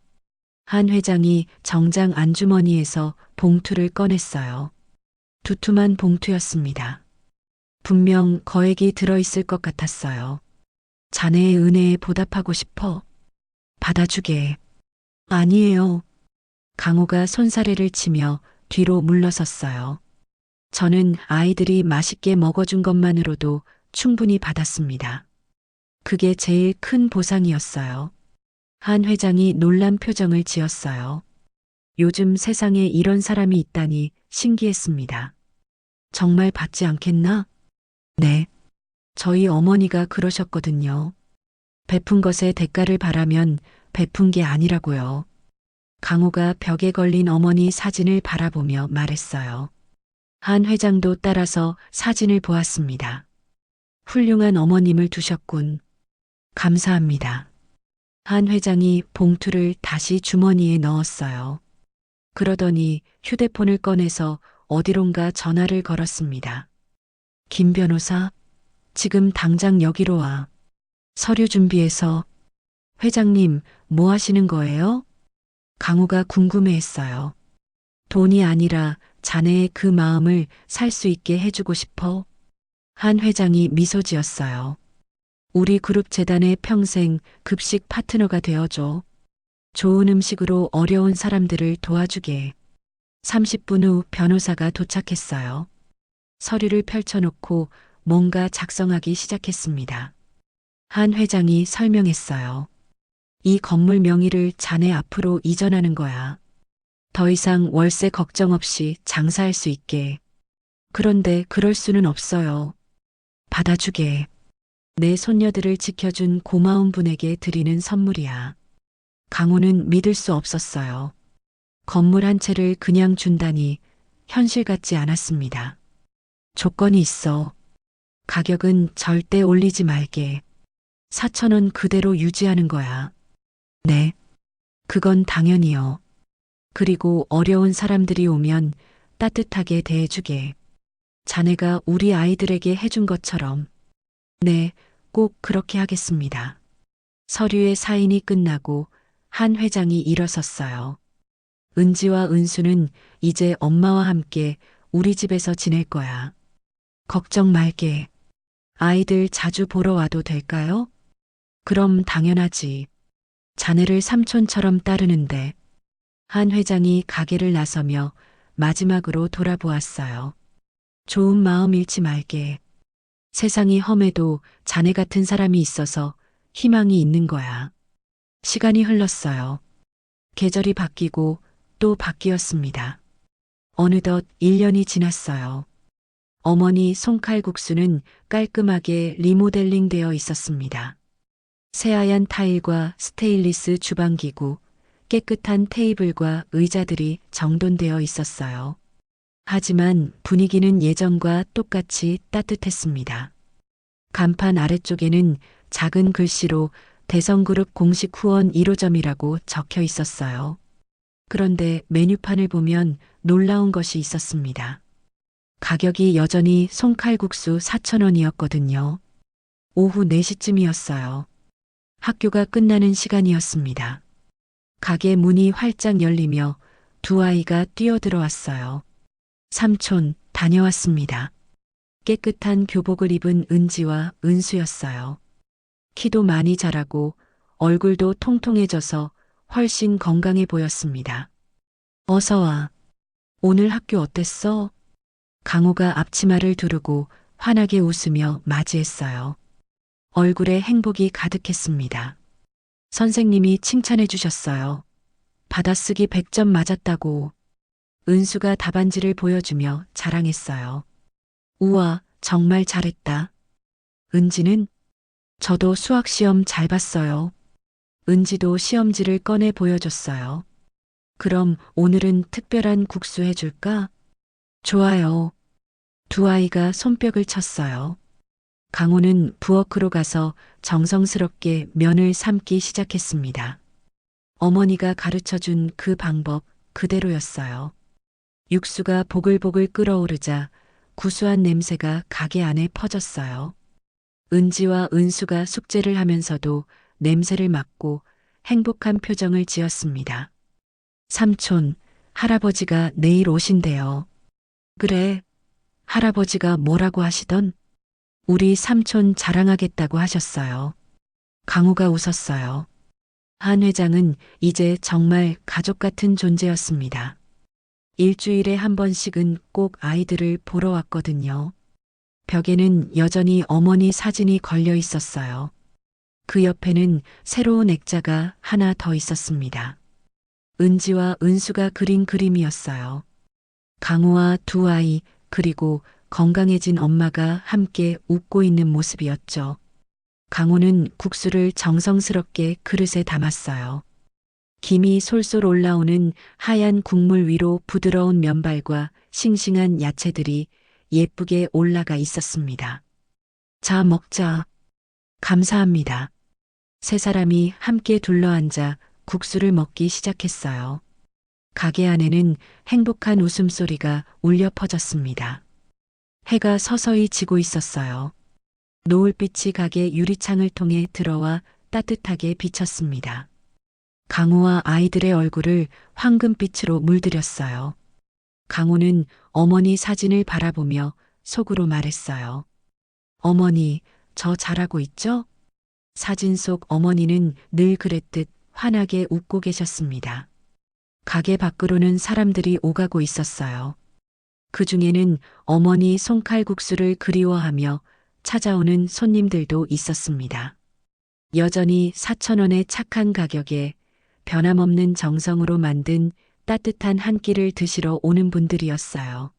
한 회장이 정장 안주머니에서 봉투를 꺼냈어요. 두툼한 봉투였습니다. 분명 거액이 들어있을 것 같았어요. 자네의 은혜에 보답하고 싶어. 받아주게. 아니에요. 강호가 손사래를 치며 뒤로 물러섰어요. 저는 아이들이 맛있게 먹어준 것만으로도 충분히 받았습니다. 그게 제일 큰 보상이었어요. 한 회장이 놀란 표정을 지었어요. 요즘 세상에 이런 사람이 있다니 신기했습니다. 정말 받지 않겠나? 네. 저희 어머니가 그러셨거든요. 베푼 것에 대가를 바라면 베푼 게 아니라고요. 강호가 벽에 걸린 어머니 사진을 바라보며 말했어요. 한 회장도 따라서 사진을 보았습니다. 훌륭한 어머님을 두셨군. 감사합니다. 한 회장이 봉투를 다시 주머니에 넣었어요. 그러더니 휴대폰을 꺼내서 어디론가 전화를 걸었습니다. 김 변호사, 지금 당장 여기로 와. 서류 준비해서. 회장님, 뭐 하시는 거예요? 강호가 궁금해했어요. 돈이 아니라 자네의 그 마음을 살 수 있게 해주고 싶어. 한 회장이 미소 지었어요. 우리 그룹 재단의 평생 급식 파트너가 되어줘. 좋은 음식으로 어려운 사람들을 도와주게. 30분 후 변호사가 도착했어요. 서류를 펼쳐놓고 뭔가 작성하기 시작했습니다. 한 회장이 설명했어요. 이 건물 명의를 자네 앞으로 이전하는 거야. 더 이상 월세 걱정 없이 장사할 수 있게. 그런데 그럴 수는 없어요. 받아주게. 내 손녀들을 지켜준 고마운 분에게 드리는 선물이야. 강호는 믿을 수 없었어요. 건물 한 채를 그냥 준다니 현실 같지 않았습니다. 조건이 있어. 가격은 절대 올리지 말게. 4,000원 그대로 유지하는 거야. 네. 그건 당연히요. 그리고 어려운 사람들이 오면 따뜻하게 대해주게. 자네가 우리 아이들에게 해준 것처럼. 네, 꼭 그렇게 하겠습니다. 서류의 사인이 끝나고 한 회장이 일어섰어요. 은지와 은수는 이제 엄마와 함께 우리 집에서 지낼 거야. 걱정 말게. 아이들 자주 보러 와도 될까요? 그럼 당연하지. 자네를 삼촌처럼 따르는데. 한 회장이 가게를 나서며 마지막으로 돌아보았어요. 좋은 마음 잃지 말게. 세상이 험해도 자네 같은 사람이 있어서 희망이 있는 거야. 시간이 흘렀어요. 계절이 바뀌고 또 바뀌었습니다. 어느덧 1년이 지났어요. 어머니 손칼국수는 깔끔하게 리모델링 되어 있었습니다. 새하얀 타일과 스테인리스 주방기구, 깨끗한 테이블과 의자들이 정돈되어 있었어요. 하지만 분위기는 예전과 똑같이 따뜻했습니다. 간판 아래쪽에는 작은 글씨로 대성그룹 공식 후원 1호점이라고 적혀 있었어요. 그런데 메뉴판을 보면 놀라운 것이 있었습니다. 가격이 여전히 손칼국수 4,000원이었거든요. 오후 4시쯤이었어요. 학교가 끝나는 시간이었습니다. 가게 문이 활짝 열리며 두 아이가 뛰어들어왔어요. 삼촌, 다녀왔습니다. 깨끗한 교복을 입은 은지와 은수였어요. 키도 많이 자라고 얼굴도 통통해져서 훨씬 건강해 보였습니다. 어서 와. 오늘 학교 어땠어? 강호가 앞치마를 두르고 환하게 웃으며 맞이했어요. 얼굴에 행복이 가득했습니다. 선생님이 칭찬해 주셨어요. 받아쓰기 100점 맞았다고. 은수가 답안지를 보여주며 자랑했어요. 우와, 정말 잘했다. 은지는? 저도 수학 시험 잘 봤어요. 은지도 시험지를 꺼내 보여줬어요. 그럼 오늘은 특별한 국수 해줄까? 좋아요. 두 아이가 손뼉을 쳤어요. 강호는 부엌으로 가서 정성스럽게 면을 삶기 시작했습니다. 어머니가 가르쳐 준 그 방법 그대로였어요. 육수가 보글보글 끓어오르자 구수한 냄새가 가게 안에 퍼졌어요. 은지와 은수가 숙제를 하면서도 냄새를 맡고 행복한 표정을 지었습니다. 삼촌, 할아버지가 내일 오신대요. 그래, 할아버지가 뭐라고 하시던? 우리 삼촌 자랑하겠다고 하셨어요. 강우가 웃었어요. 한 회장은 이제 정말 가족 같은 존재였습니다. 일주일에 한 번씩은 꼭 아이들을 보러 왔거든요. 벽에는 여전히 어머니 사진이 걸려 있었어요. 그 옆에는 새로운 액자가 하나 더 있었습니다. 은지와 은수가 그린 그림이었어요. 강우와 두 아이, 그리고 건강해진 엄마가 함께 웃고 있는 모습이었죠. 강우는 국수를 정성스럽게 그릇에 담았어요. 김이 솔솔 올라오는 하얀 국물 위로 부드러운 면발과 싱싱한 야채들이 예쁘게 올라가 있었습니다. 자, 먹자. 감사합니다. 세 사람이 함께 둘러앉아 국수를 먹기 시작했어요. 가게 안에는 행복한 웃음소리가 울려 퍼졌습니다. 해가 서서히 지고 있었어요. 노을빛이 가게 유리창을 통해 들어와 따뜻하게 비쳤습니다. 강우와 아이들의 얼굴을 황금빛으로 물들였어요. 강우는 어머니 사진을 바라보며 속으로 말했어요. 어머니, 저 잘하고 있죠? 사진 속 어머니는 늘 그랬듯 환하게 웃고 계셨습니다. 가게 밖으로는 사람들이 오가고 있었어요. 그 중에는 어머니 손칼국수를 그리워하며 찾아오는 손님들도 있었습니다. 여전히 4,000원의 착한 가격에 변함없는 정성으로 만든 따뜻한 한 끼를 드시러 오는 분들이었어요.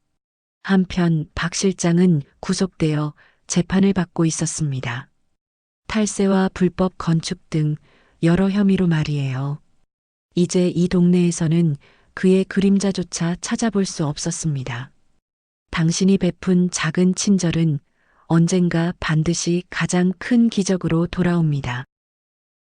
한편 박 실장은 구속되어 재판을 받고 있었습니다. 탈세와 불법 건축 등 여러 혐의로 말이에요. 이제 이 동네에서는 그의 그림자조차 찾아볼 수 없었습니다. 당신이 베푼 작은 친절은 언젠가 반드시 가장 큰 기적으로 돌아옵니다.